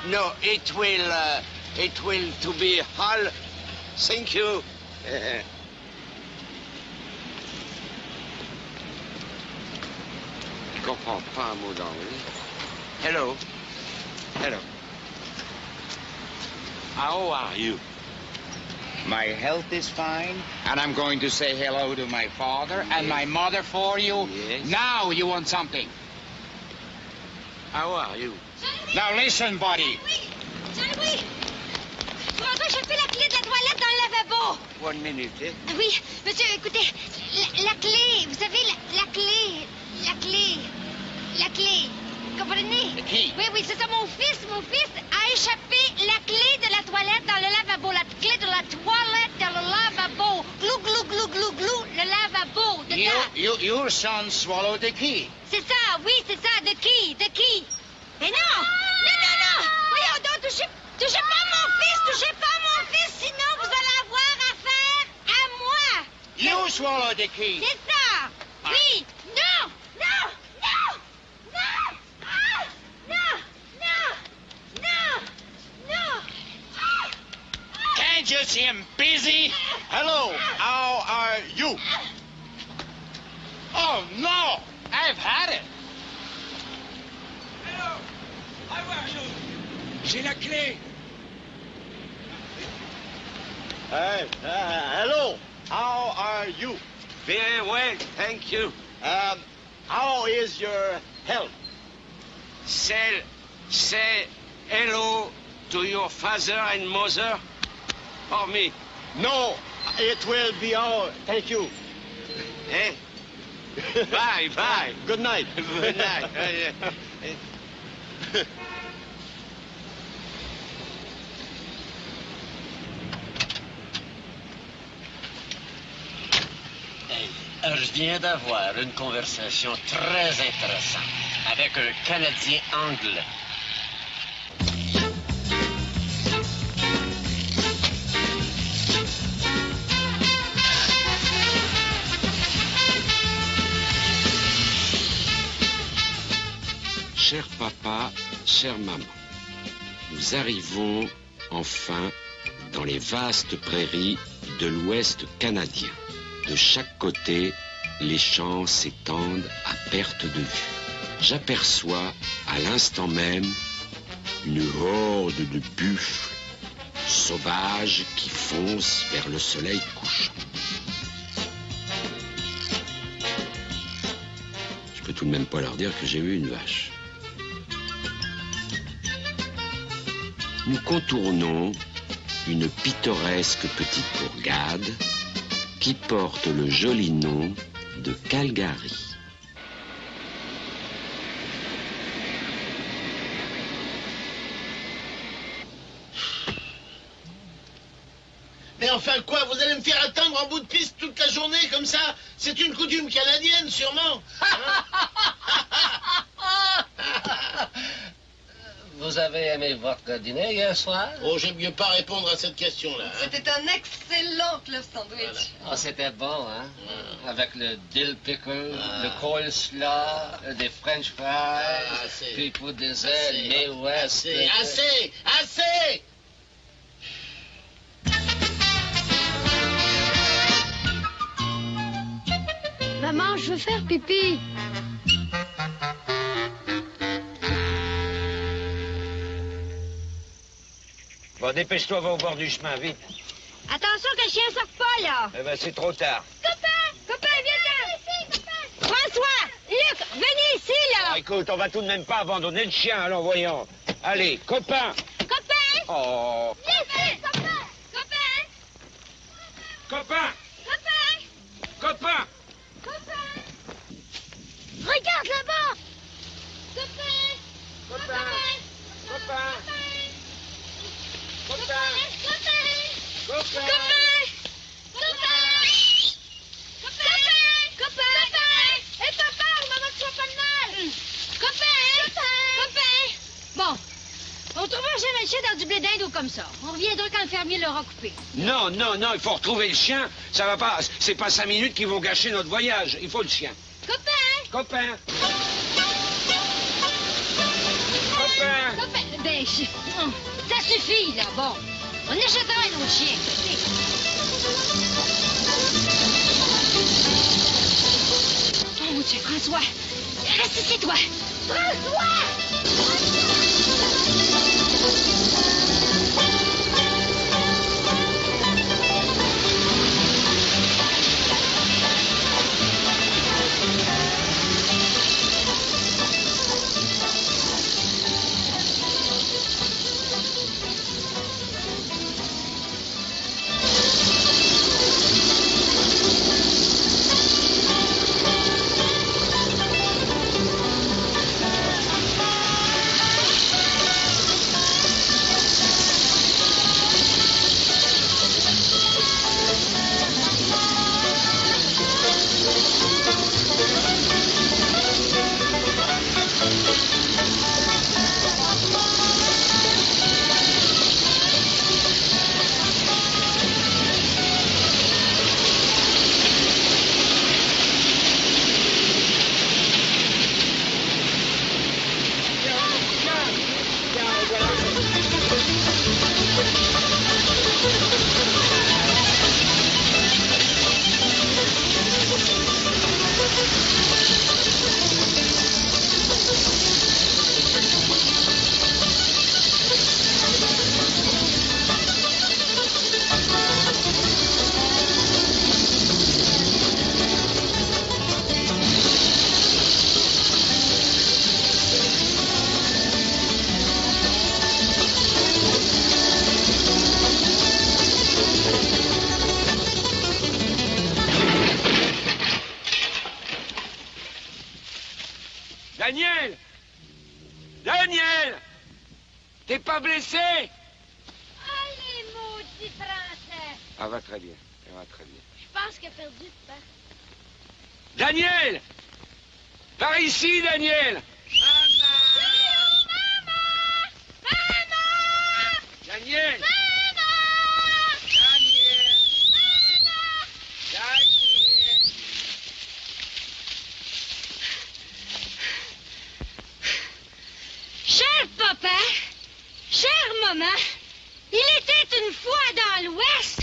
No, it will to be all. Thank you. Je comprends pas un mot d'anglais. Hello. Hello. How are you? My health is fine, and I'm going to say hello to my father and my mother for you. Yes. Now you want something. How are you? Now listen, buddy. Jean-Louis! Tu m'as échappé la clé de la toilette dans le lavabo. 1 minute, eh? Oui, monsieur, écoutez, la clé, vous savez, la clé. Comprenez? Qui? Oui, c'est ça, mon fils a échappé la clé de la toilette dans le lavabo. La clé de la toilette dans le lavabo. Glou, glou, glou, glou, glou, le lavabo. Your son swallowed the key. C'est ça, oui, c'est ça, the key. Mais non! Voyons donc, touchez pas mon fils, sinon vous allez avoir affaire à moi. You swallowed the key. C'est ça, oui, non! Can't you see him busy? Hello, how are you? Oh, no, I've had it. Hello, how are you? J'ai la clé. Hello, how are you? Very well, thank you. How is your health? Say hello to your father and mother for me. No, it will be all. Thank you. Eh? Bye. Good night. Good night. Je viens d'avoir une conversation très intéressante avec un Canadien anglais. Cher papa, chère maman, nous arrivons enfin dans les vastes prairies de l'Ouest canadien. De chaque côté, les champs s'étendent à perte de vue. J'aperçois à l'instant même une horde de buffles sauvages qui foncent vers le soleil couchant. Je peux tout de même pas leur dire que j'ai eu une vache. Nous contournons une pittoresque petite bourgade qui porte le joli nom de Calgary. Mais enfin quoi, vous allez me faire attendre en bout de piste toute la journée comme ça? C'est une coutume canadienne, sûrement. Vous avez aimé votre dîner hier soir? Oh, j'aime mieux pas répondre à cette question-là. C'était un excellent club sandwich. Voilà. Ah, c'était bon, hein? Avec le dill pickle, le coleslaw, des french fries, puis pour dessert, les West. Assez! Maman, je veux faire pipi. Bon, dépêche-toi, va au bord du chemin, vite. Attention que le chien sorte pas, là. Eh ben, c'est trop tard. Copain, viens là. François, Luc, venez ici, là. Ah, écoute, on va tout de même pas abandonner le chien, allons, voyons. Allez, copain. Copain. Oh. Viens, copain. Copain. Copain. Regarde là-bas. Et papa, maman, tu sois pas de mal. Copain. Bon, on trouvera jamais le chien dans du blé d'Inde ou comme ça. On reviendra quand le fermier l'aura coupé. Non, il faut retrouver le chien. Ça va pas, c'est pas 5 minutes qui vont gâcher notre voyage. Il faut le chien. Copain. Ben, ça suffit, là, bon. On achètera un autre chien. Oh, mon Dieu, François. Reste ici, toi. Daniel! T'es pas blessé? Allez, maudit français. Ah, va très bien. Elle va très bien. Je pense qu'il a perdu, papa. Daniel! Par ici, Daniel! Daniel! Cher papa, chère maman, il était une fois dans l'Ouest.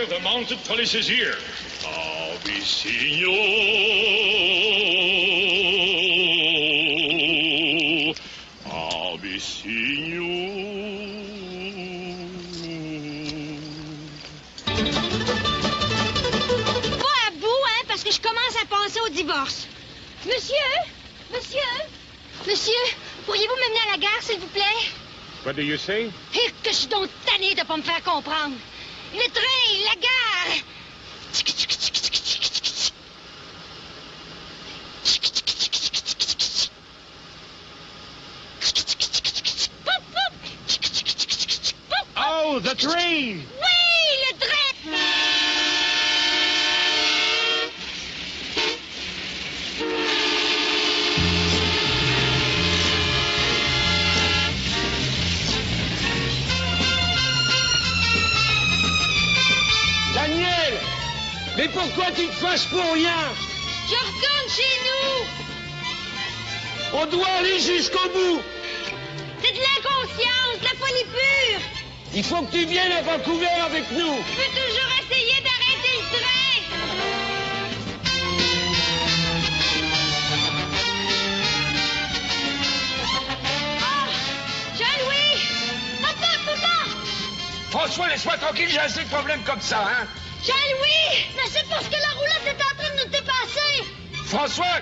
The mounted police is here. Abissinio. Pas à bout, hein, parce que je commence à penser au divorce. Monsieur, pourriez-vous m'amener à la gare, s'il vous plaît? What do you say? Et que je suis donc tannée de pas me faire comprendre. Le train, la gare. Oh, the train! Oui, le train! Daniel! Mais pourquoi tu te fâches pour rien? Je retourne chez nous! On doit aller jusqu'au bout! C'est de l'inconscience, de la folie pure! Il faut que tu viennes à Vancouver avec nous! Je peux toujours essayer d'arrêter le train! Oh! Jean-Louis! Papa! François, laisse-moi tranquille, j'ai assez de problèmes comme ça, hein? Jean-Louis! Mais c'est parce que la roulette est en train de nous dépasser! François,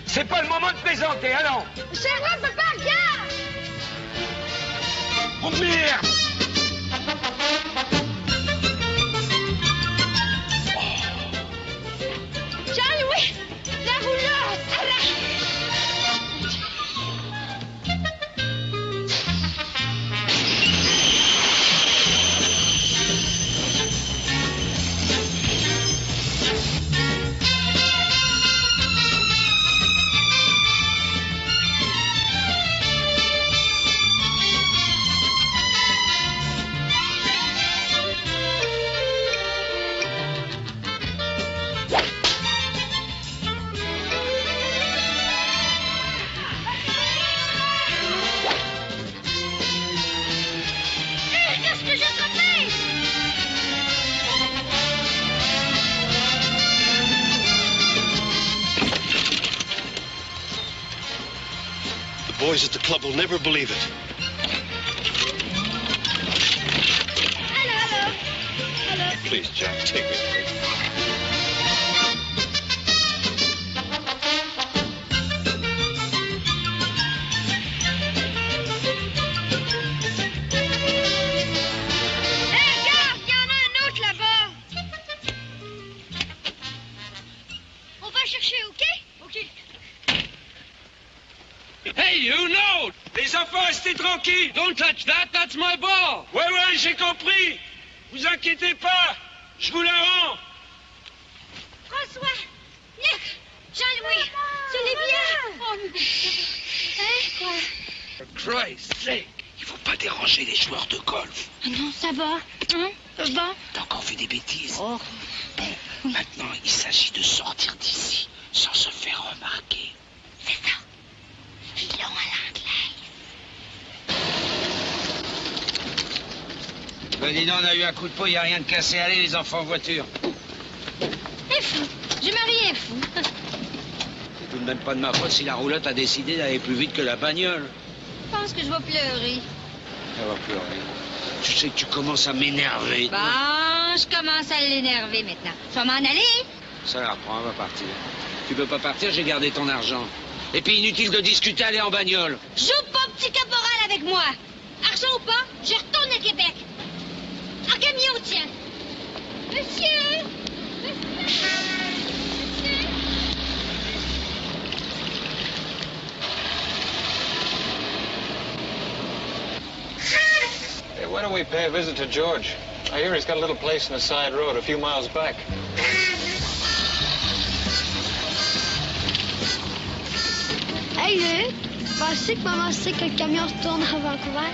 c'est pas le moment de plaisanter, allons! C'est vrai, papa, regarde! Oh merde! Jean-Louis! La roulotte! Arrête! boys at the club will never believe it. Hello. Please, Jack, take me. Hey, you know! Les enfants, restez tranquilles! Don't touch that, that's my ball! Ouais, j'ai compris! Vous inquiétez pas! Je vous la rends! François! Nick! Jean-Louis! C'est les billets! Oh, hein? Quoi? For Christ's sake! Il faut pas déranger les joueurs de golf! Ah non, ça va? Hein? Ça va? T'as encore fait des bêtises? Oh. Bon, maintenant, il s'agit de sortir d'ici sans se faire remarquer. C'est ça. Filons à l'anglaise. Ben dis donc, on a eu un coup de peau, il n'y a rien de cassé. Allez, les enfants en voiture. T'es fou. J'ai marié un fou. C'est tout de même pas de ma faute si la roulotte a décidé d'aller plus vite que la bagnole. Je pense que je vais pleurer. Elle va pleurer. Tu sais que tu commences à m'énerver. Bon, je commence à l'énerver maintenant. Tu vas m'en aller? Ça la reprend, elle va partir. Tu peux pas partir, j'ai gardé ton argent. Et puis inutile de discuter, aller en bagnole. Joue pas petit caporal avec moi. Argent ou pas, je retourne à Québec. En camion, tiens. Monsieur! Hey, why don't we pay a visit to George? I hear he's got a little place in the side road a few miles back. Hey, Luc, tu pensais que maman sait que le camion retourne à Vancouver?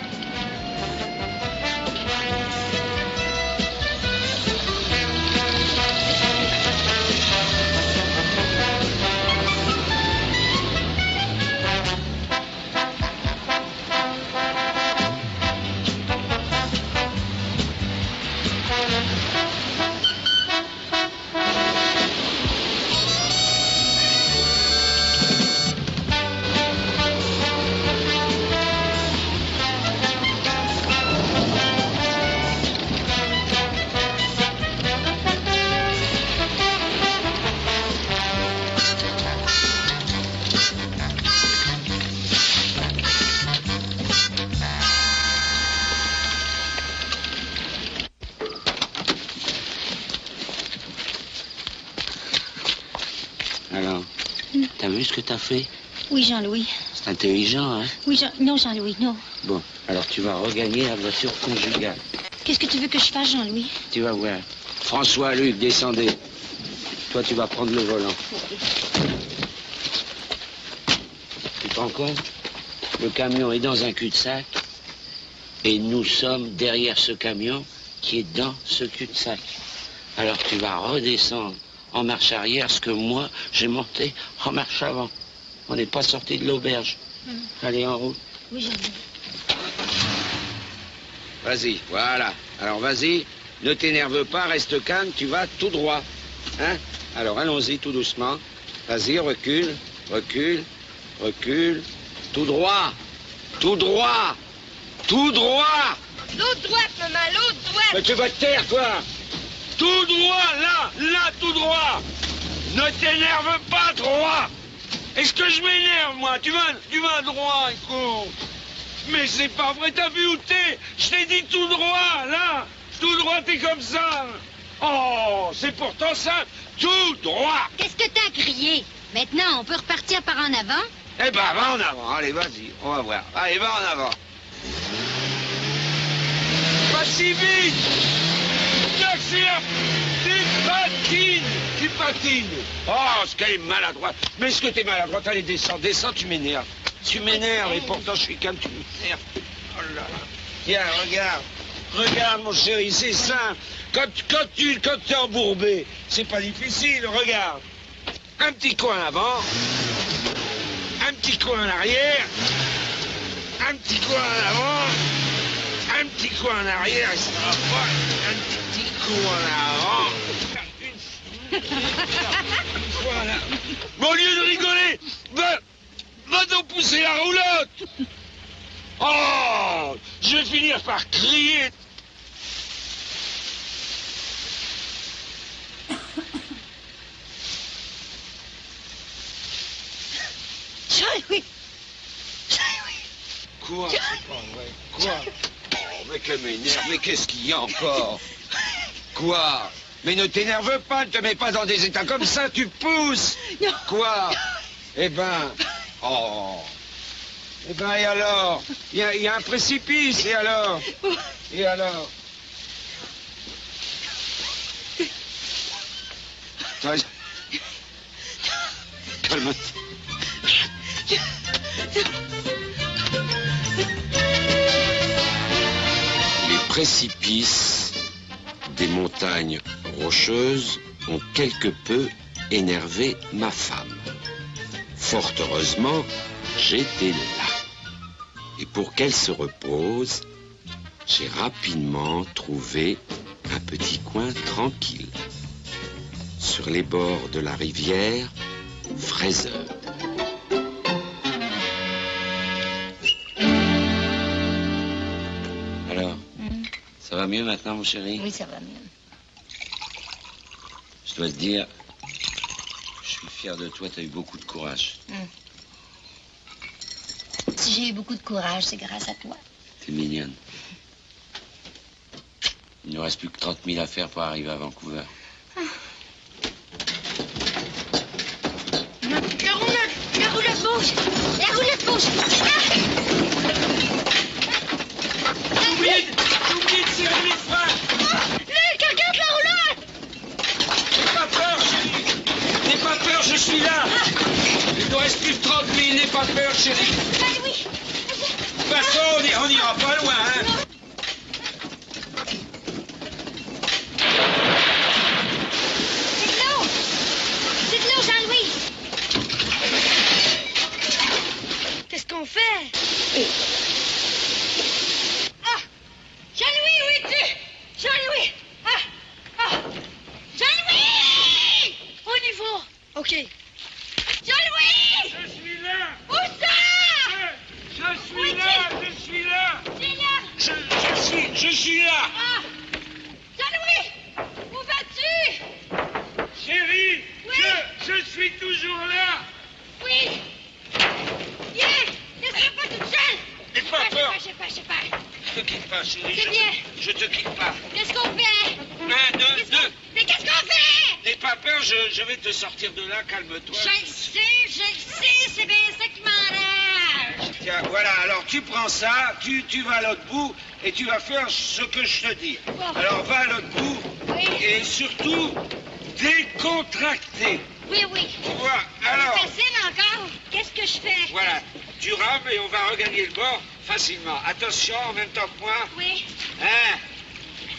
Alors, t'as vu ce que t'as fait? Oui, Jean-Louis. C'est intelligent, hein? Oui, non, Jean-Louis, non. Bon, alors tu vas regagner la voiture conjugale. Qu'est-ce que tu veux que je fasse, Jean-Louis? Tu vas voir. François, Luc, descendez. Toi, tu vas prendre le volant. Tu te rends compte? Le camion est dans un cul-de-sac et nous sommes derrière ce camion qui est dans ce cul-de-sac. Alors tu vas redescendre en marche arrière ce que moi, j'ai monté en marche avant. On n'est pas sorti de l'auberge. Allez, en route. Oui, Jean-Louis. Vas-y, voilà. Alors vas-y, ne t'énerve pas, reste calme, tu vas tout droit. Hein? Alors allons-y tout doucement. Vas-y, recule, recule, recule. Tout droit, tout droit, tout droit. L'autre droite, maman, l'autre droite. Mais tu vas te taire, toi. Tout droit, là, tout droit. Ne t'énerve pas, droit. Est-ce que je m'énerve, moi? Tu vas droit, écoute. Mais c'est pas vrai, t'as vu où t'es? Je t'ai dit tout droit, là. Tout droit, t'es comme ça. Oh, c'est pourtant ça. Tout droit. Qu'est-ce que t'as crié? Maintenant, on peut repartir par en avant? Eh ben, va en avant. Allez, vas-y, on va voir. Allez, va en avant. Pas si vite. T'accélères. Tu patines. Oh, ce qu'elle est maladroite. Mais est-ce que t'es maladroite? Allez, descends, tu m'énerves. Tu m'énerves et pourtant je suis calme, tu m'énerves. Oh là là. Tiens, regarde mon chéri, c'est simple. Quand tu es embourbé, c'est pas difficile, regarde. Un petit coin en avant, un petit coin en arrière, un petit coin en avant, un petit coin en arrière, et ça va pas, un petit coin en avant. Voilà. Mais au lieu de rigoler, va va donc pousser la roulotte. Oh, je vais finir par crier. Jean-Louis! Quoi? C'est pas vrai. Quoi? Oh, mais qu'elle m'énerve. Mais qu'est-ce qu'il y a encore? Quoi? Mais ne t'énerve pas, ne te mets pas dans des états comme ça, tu pousses. Non. Quoi? Eh ben... Oh. Eh ben, et alors? Il y a un précipice, et alors? Et alors? Calme-toi. Les précipices des montagnes rocheuses ont quelque peu énervé ma femme. Fort heureusement, j'étais là. Et pour qu'elle se repose, j'ai rapidement trouvé un petit coin tranquille, sur les bords de la rivière Fraser. Alors, ça va mieux maintenant, mon chéri? Oui, ça va mieux. Je dois te dire, je suis fier de toi, t'as eu beaucoup de courage. Si j'ai eu beaucoup de courage, c'est grâce à toi. T'es mignonne. Il ne reste plus que 30 000 à faire pour arriver à Vancouver. La roulotte bouge! La roulotte bouge! J'ai oublié de serrer les freins! Luc, regarde la roulotte! N'aie pas peur, chérie! N'aie pas peur, je suis là! Il ne reste plus que 30 000, n'aie pas peur, chérie! Allez, oui! De toute façon, on n'ira pas loin, hein? C'est de l'eau, Jean-Louis! Qu'est-ce qu'on fait? Ah! Jean-Louis, où es-tu? Jean-Louis! Jean-Louis! Au niveau! OK. Jean-Louis! Je suis là! Où ça? Je suis là! Je suis là! T'es là? Je suis là! Ah! Jean-Louis! Où vas-tu? Chérie! Oui? Je suis toujours là! Oui! Viens! Laisse-moi pas toute seule! N'aie pas peur! J'ai pas. Ne te quitte pas, chérie. C'est bien. Je te quitte pas. Qu'est-ce qu'on fait? Un, deux. Mais qu'est-ce qu'on fait? N'aie pas peur, je vais te sortir de là, calme-toi. Je le sais, c'est bien ça qui m'enrage. Tiens, voilà, alors tu prends ça, tu vas à l'autre bout et tu vas faire ce que je te dis. Bon. Alors va à l'autre bout et surtout décontracter. Oui. Voilà, alors, C'est facile encore. Qu'est-ce que je fais? voilà, tu rames et on va regagner le bord facilement. Attention, en même temps que moi. Oui. 1,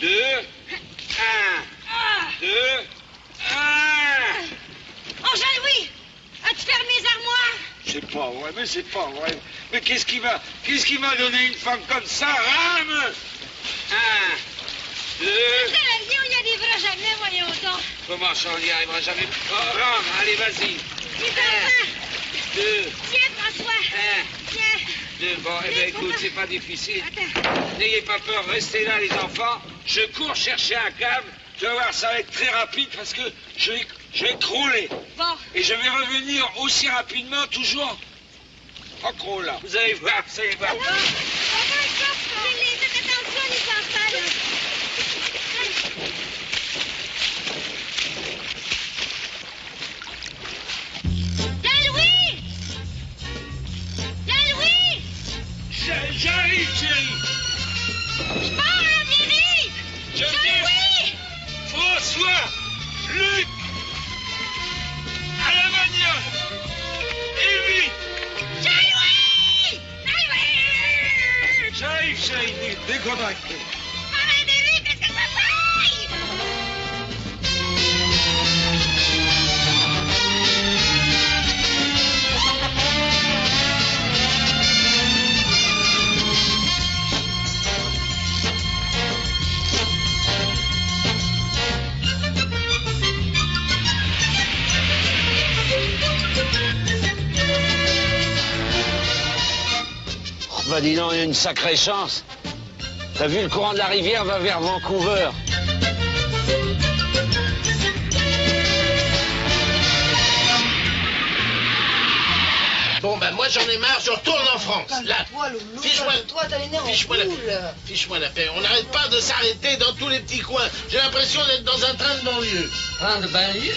2, 1, 2, 1. Oh, Jean-Louis! As-tu fermé les armoires? C'est pas vrai, mais c'est pas vrai. Mais qu'est-ce qui m'a donné une femme comme ça? Rame! 1, 2. C'est ça, la vie, on y arrivera jamais, voyons donc. Comment ça, on n'y arrivera jamais? Oh, rame, allez, vas-y. 1, 2. Tiens, François. 1, Tiens. 2. Bon, eh bien, écoute, c'est pas difficile. Attends. N'ayez pas peur, restez là, les enfants. Je cours chercher un câble. Tu vas voir, ça va être très rapide parce que je vais crouler. Bon. Et je vais revenir aussi rapidement, toujours en croulant. Vous allez voir, vous allez voir. Faites attention, les enfants, là. Jean-Louis! Jean-Louis! J'arrive, chérie. Je pars, là, viens vite! Jean-Louis! François, Luc, à la manioc, et vite. Jean-Louis! Jean-Louis! J'arrive, chérie, décontracté. Maman, vite, qu'est-ce que ça fait? bah dis donc, il y a une sacrée chance. T'as vu, le courant de la rivière va vers Vancouver. Bon, ben moi j'en ai marre, je retourne en France. Là, fiche-moi la paix. On n'arrête pas de s'arrêter dans tous les petits coins. J'ai l'impression d'être dans un train de banlieue. Train de banlieue?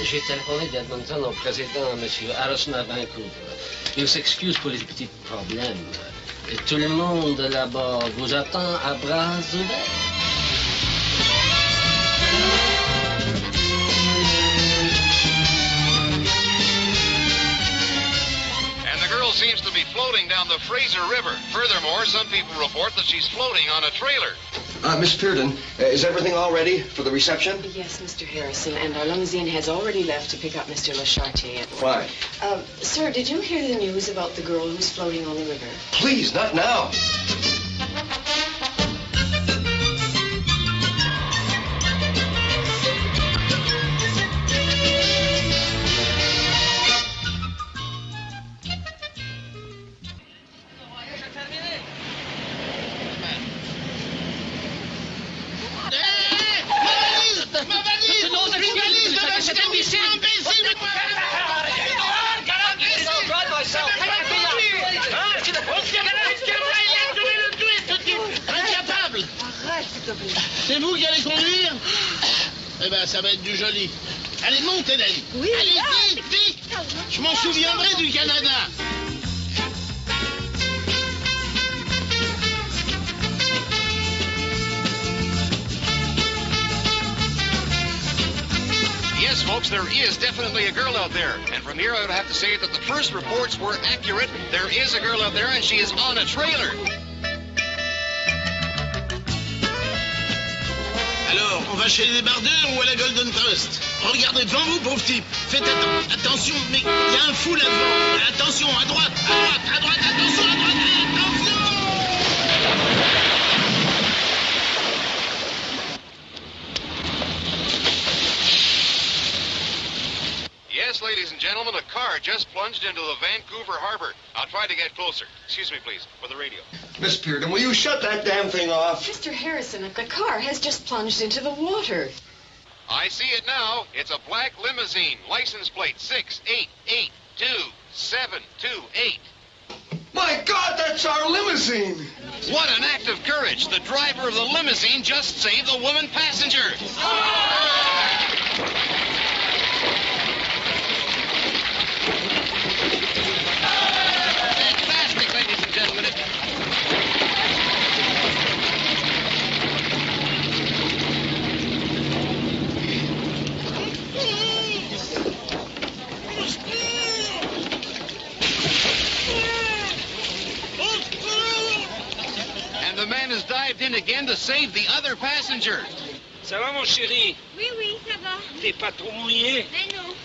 J'ai téléphoné d'Edmonton au président, M. Harrison à Vancouver. Il s'excuse pour les petits problèmes. Et tout le monde là-bas vous attend à bras ouverts. Seems to be floating down the Fraser River. Furthermore, some people report that she's floating on a trailer. Miss Pearden, is everything all ready for the reception? Yes, Mr. Harrison, and our limousine has already left to pick up Mr. Le Chartier. Why? Sir, did you hear the news about the girl who's floating on the river? Please, not now. C'est vous qui allez conduire? Eh ben, ça va être du joli. Allez, montez, Dali. Oui. Allez, vite, vite. Je m'en souviendrai du Canada. Yes, folks, there is definitely a girl out there. And from here, I would have to say that the first reports were accurate. There is a girl out there, and she is on a trailer. Alors, on va chez les débardeurs ou à la Golden Trust? Regardez devant vous, pauvre type. Faites attention, mais il y a un fou là-devant. Attention, à droite, attention, attention! Yes, ladies and gentlemen, a car just plunged into the Vancouver harbor. I'll try to get closer. Excuse me, please, for the radio. Miss Pearden, will you shut that damn thing off? Mr. Harrison, the car has just plunged into the water. I see it now. It's a black limousine. License plate 6882728. My God, that's our limousine! What an act of courage. The driver of the limousine just saved the woman passenger. Fantastic, ladies and gentlemen. And the man has dived in again to save the other passenger. Ça va, mon chéri? Oui, oui, ça va. T'es pas trop mouillé? Mais non.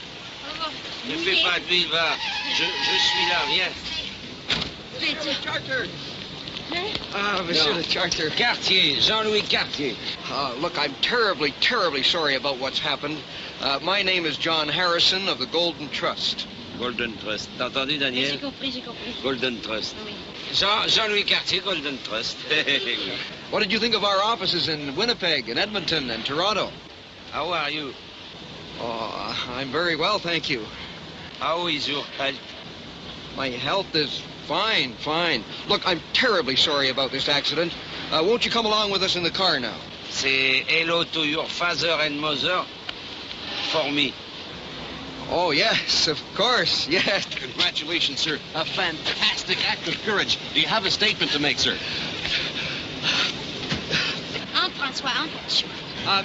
Ça va. Ne fais pas de ville, va. Je suis là, viens. Charter. Ah, Monsieur le Charter. Cartier, Jean-Louis Cartier. Look, I'm terribly, terribly sorry about what's happened. My name is John Harrison of the Golden Trust. Golden Trust. T'as entendu, Daniel? J'ai compris. Golden Trust. Oui. Jean-Louis Cartier, Golden Trust. What did you think of our offices in Winnipeg and Edmonton and Toronto? How are you? Oh, I'm very well, thank you. How is your health? My health is fine. Look, I'm terribly sorry about this accident. Won't you come along with us in the car now? Say hello to your father and mother for me. Oh, yes, of course, yes. Congratulations, sir. A fantastic act of courage. Do you have a statement to make, sir? Entre, François, entre.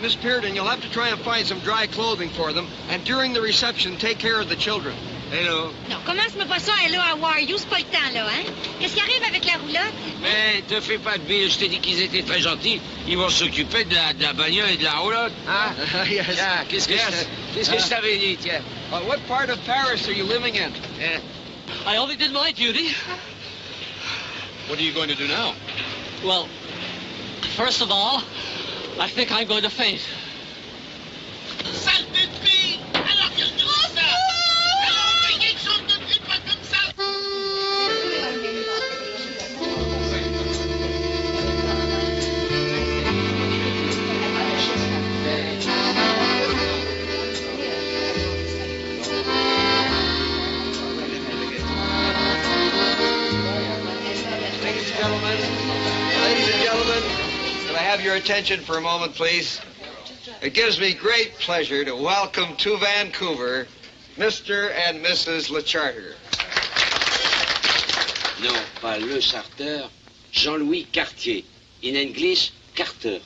Miss Pearden, you'll have to try and find some dry clothing for them. And during the reception, take care of the children. Hello. Non, commence-moi pas ça, hello, how are you? C'est pas le temps, là, hein? Qu'est-ce qui arrive avec la roulotte? Mais te fais pas de bille, je t'ai dit qu'ils étaient très gentils. Ils vont s'occuper de la bagnole et de la roulotte. Hein? Yes. Tiens, qu'est-ce que je t'avais dit, tiens? What part of Paris are you living in? I only did my duty. What are you going to do now? Well, first of all, I think I'm going to faint. Sale de fille! Alors, qu'est-ce que c'est ça? have your attention for a moment, please? It gives me great pleasure to welcome to Vancouver Mr. and Mrs. LeCharter. Non, pas Le Charter, Jean-Louis Cartier. In English, Carter.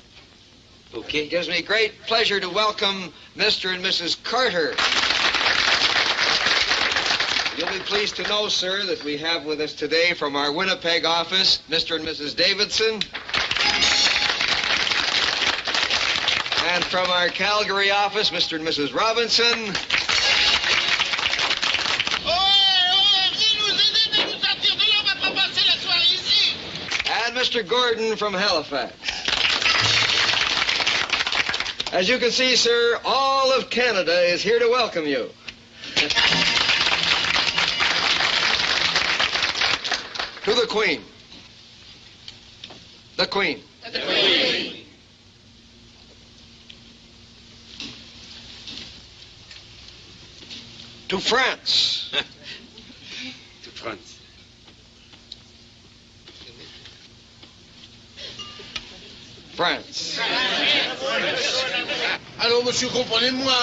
Okay? It gives me great pleasure to welcome Mr. and Mrs. Carter. You'll be pleased to know, sir, that we have with us today from our Winnipeg office, Mr. and Mrs. Davidson. And from our Calgary office, Mr. and Mrs. Robinson. And Mr. Gordon from Halifax. As you can see, sir, all of Canada is here to welcome you. To the Queen. The Queen. The Queen. To France. To France. France. Alors, monsieur, comprenez-moi,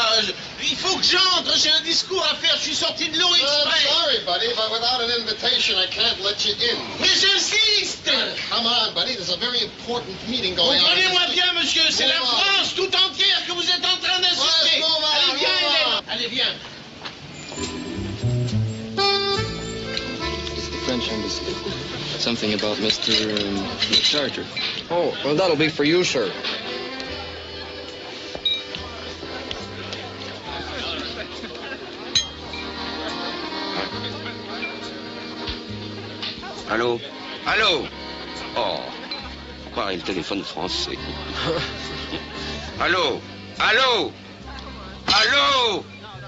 il faut que j'entre, j'ai un discours à faire, je suis sorti de l'eau exprès. Sorry, buddy, but without an invitation, I can't let you in. Mais j'insiste. Come on, buddy, there's a very important meeting going on. Comprenez-moi bien, monsieur, c'est la France tout entière que vous êtes en train d'insulter. Allez, viens, Hélène. Allez, viens. It's the French embassy. Something about Mr. Charter. Oh, well, that'll be for you, sir. Allô? Allô? Oh, on croirait le téléphone français. Allô? Allô? Allô?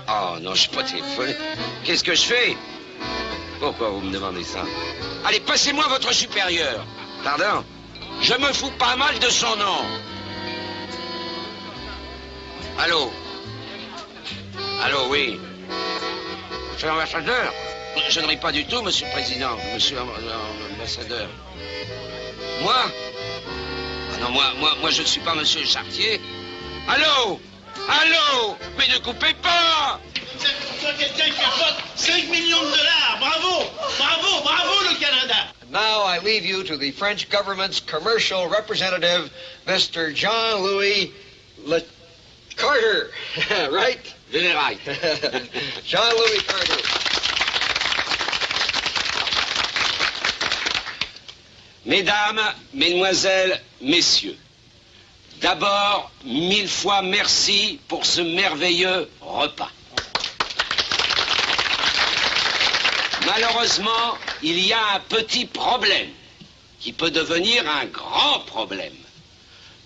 Oh non, je suis pas téléphoné. Qu'est-ce que je fais? Pourquoi vous me demandez ça? Allez, passez-moi votre supérieur. Pardon? Je me fous pas mal de son nom. Allô? Allô, oui. C'est l'ambassadeur? Je ne ris pas du tout, monsieur le président, monsieur l'ambassadeur. Moi? Ah non, moi, je ne suis pas monsieur Chartier. Allô? Allô? Mais ne coupez pas! C'est pour toi quelqu'un qui apporte 5 millions de dollars. Bravo! Bravo! Bravo, le Canada! Now I leave you to the French government's commercial representative, Mr. Jean-Louis Carter. Right? Very right. Jean-Louis Carter. Mesdames, Mesdemoiselles, Messieurs, d'abord, 1000 fois merci pour ce merveilleux repas. Malheureusement, il y a un petit problème qui peut devenir un grand problème.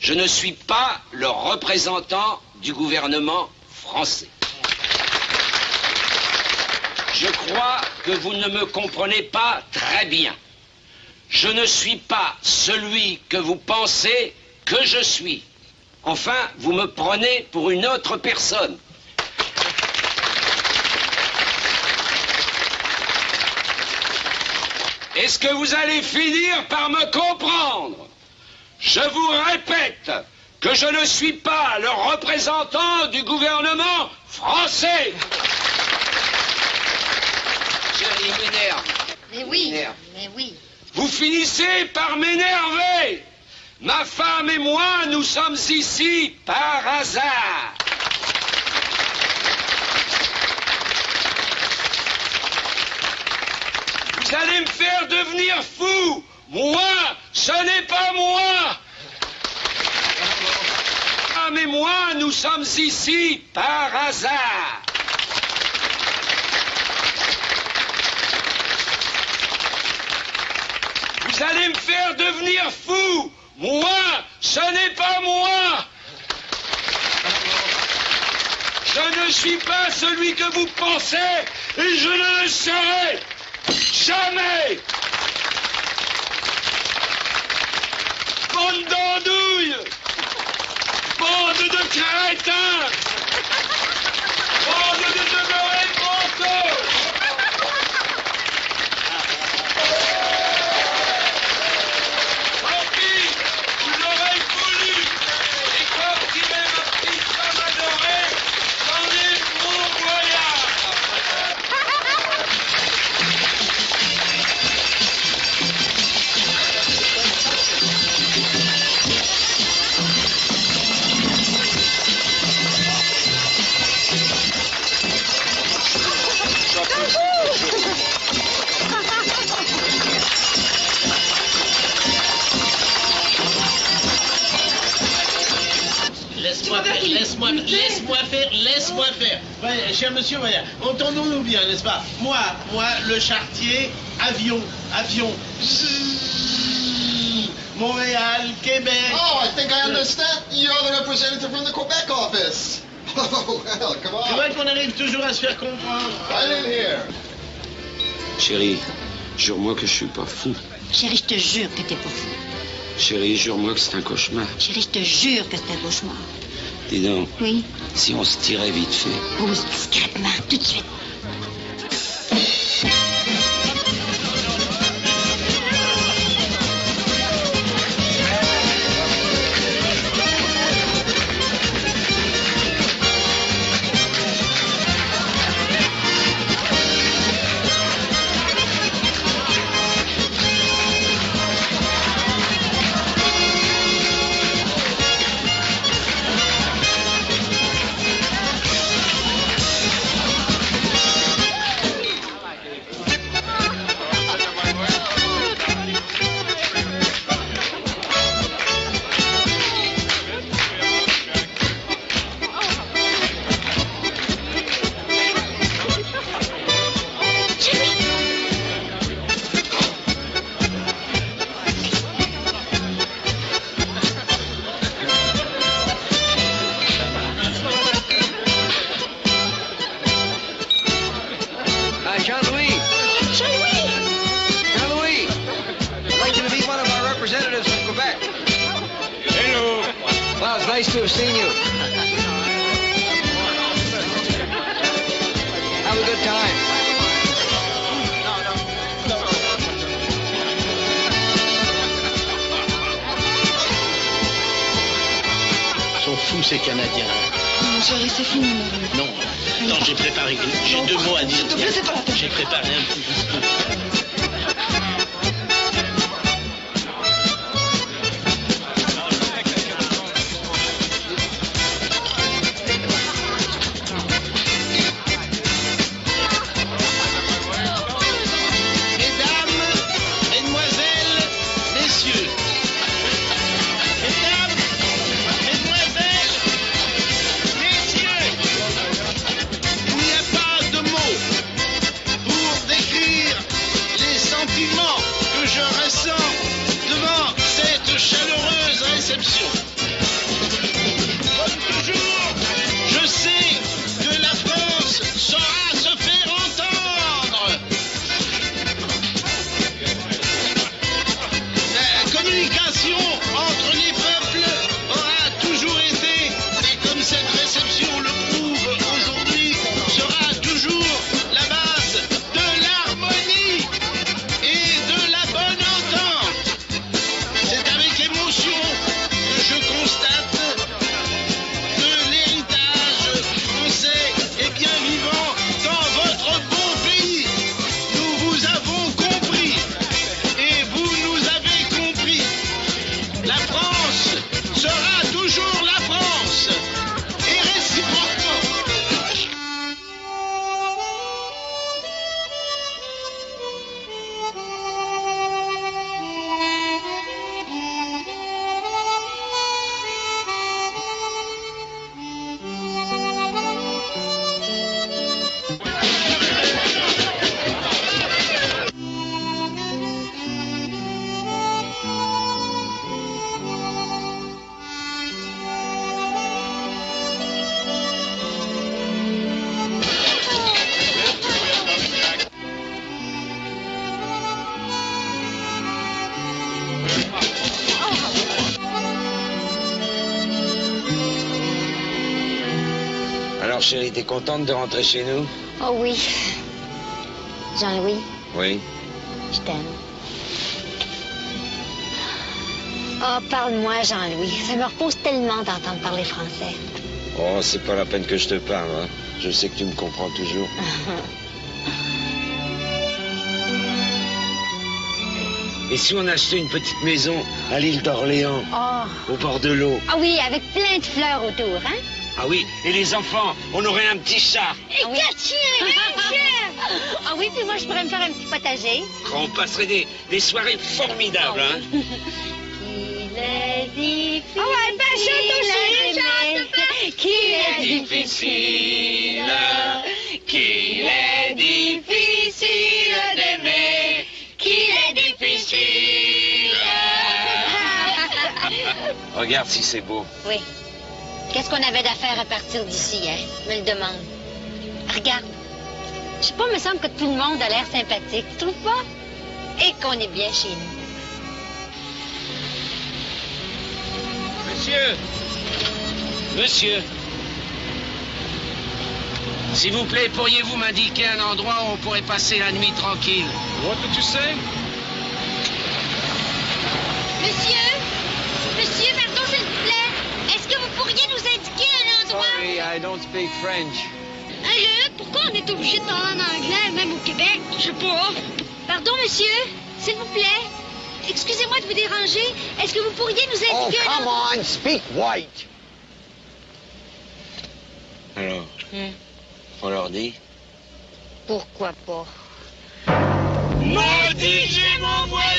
Je ne suis pas le représentant du gouvernement français. Je crois que vous ne me comprenez pas très bien. Je ne suis pas celui que vous pensez que je suis. Enfin, vous me prenez pour une autre personne. Est-ce que vous allez finir par me comprendre? Je vous répète que je ne suis pas le représentant du gouvernement français. Il m'énerve. Mais oui, mais oui. Vous finissez par m'énerver. Ma femme et moi, nous sommes ici par hasard. Vous allez me faire devenir fou. Moi, ce n'est pas moi. Ma femme et moi, nous sommes ici par hasard. Vous allez me faire devenir fou. Moi, ce n'est pas moi. Je ne suis pas celui que vous pensez et je ne le serai jamais. Bande d'andouilles. Bande de crétins. Bande de demeurés fantômes. Tant pis, vous l'aurez voulu. laisse-moi faire, laisse-moi faire. Voilà, cher monsieur, voilà, entendons-nous bien, n'est-ce pas? Moi, le charretier, avion. Montréal, Québec. Oh, I think I understand. You're the representative from the Quebec office. Oh, well, come on. C'est vrai qu'on arrive toujours à se faire comprendre. Right in here. Chérie, jure-moi que je suis pas fou. Chérie, je te jure que t'es pas fou. Chérie, jure-moi que c'est un cauchemar. Chérie, je te jure que c'est un cauchemar. Dis donc. Oui? Si on se tirait vite fait. Pose discrètement, tout de suite. Nice to have seen you. Have a good time. Ils sont fous, ces Canadiens. Mon chéri, c'est fini. Non, j'ai préparé. J'ai deux mots à dire. S'il te plaît, c'est pas la peine. J'ai préparé un petit discours. Alors, chérie, t'es contente de rentrer chez nous? Oh oui. Jean-Louis, Oui. je t'aime. Oh, parle-moi, Jean-Louis. Ça me repose tellement d'entendre parler français. Oh, c'est pas la peine que je te parle, hein. Je sais que tu me comprends toujours. Et si on achetait une petite maison à l'île d'Orléans, Oh. au bord de l'eau? Ah oui, avec plein de fleurs autour, hein? Ah oui, et les enfants, on aurait un petit chat. Et quatre chiens, Ah oui, puis moi, je pourrais me faire un petit potager. On passerait des soirées formidables, hein. Il est difficile. Ah ouais, ben chante aussi, chante, difficile, qu'il est difficile d'aimer, qu'il est difficile. Regarde si c'est beau. Oui. Qu'est-ce qu'on avait d'affaires à partir d'ici, hein? Je me le demande. Regarde. Je sais pas, il me semble que tout le monde a l'air sympathique. Tu trouves pas? Et qu'on est bien chez nous. Monsieur! Monsieur! S'il vous plaît, pourriez-vous m'indiquer un endroit où on pourrait passer la nuit tranquille? What did you say? Monsieur, pardon, s'il vous plaît. Est-ce que vous pourriez nous indiquer un endroit? Sorry, I don't speak French. Hey, Luc, pourquoi on est obligé de parler en anglais, même au Québec? Je sais pas. Pardon, monsieur, s'il vous plaît. Excusez-moi de vous déranger. Est-ce que vous pourriez nous indiquer un endroit? on, speak white. Alors, on leur dit? Pourquoi pas? Maudit, j'ai mon voyage!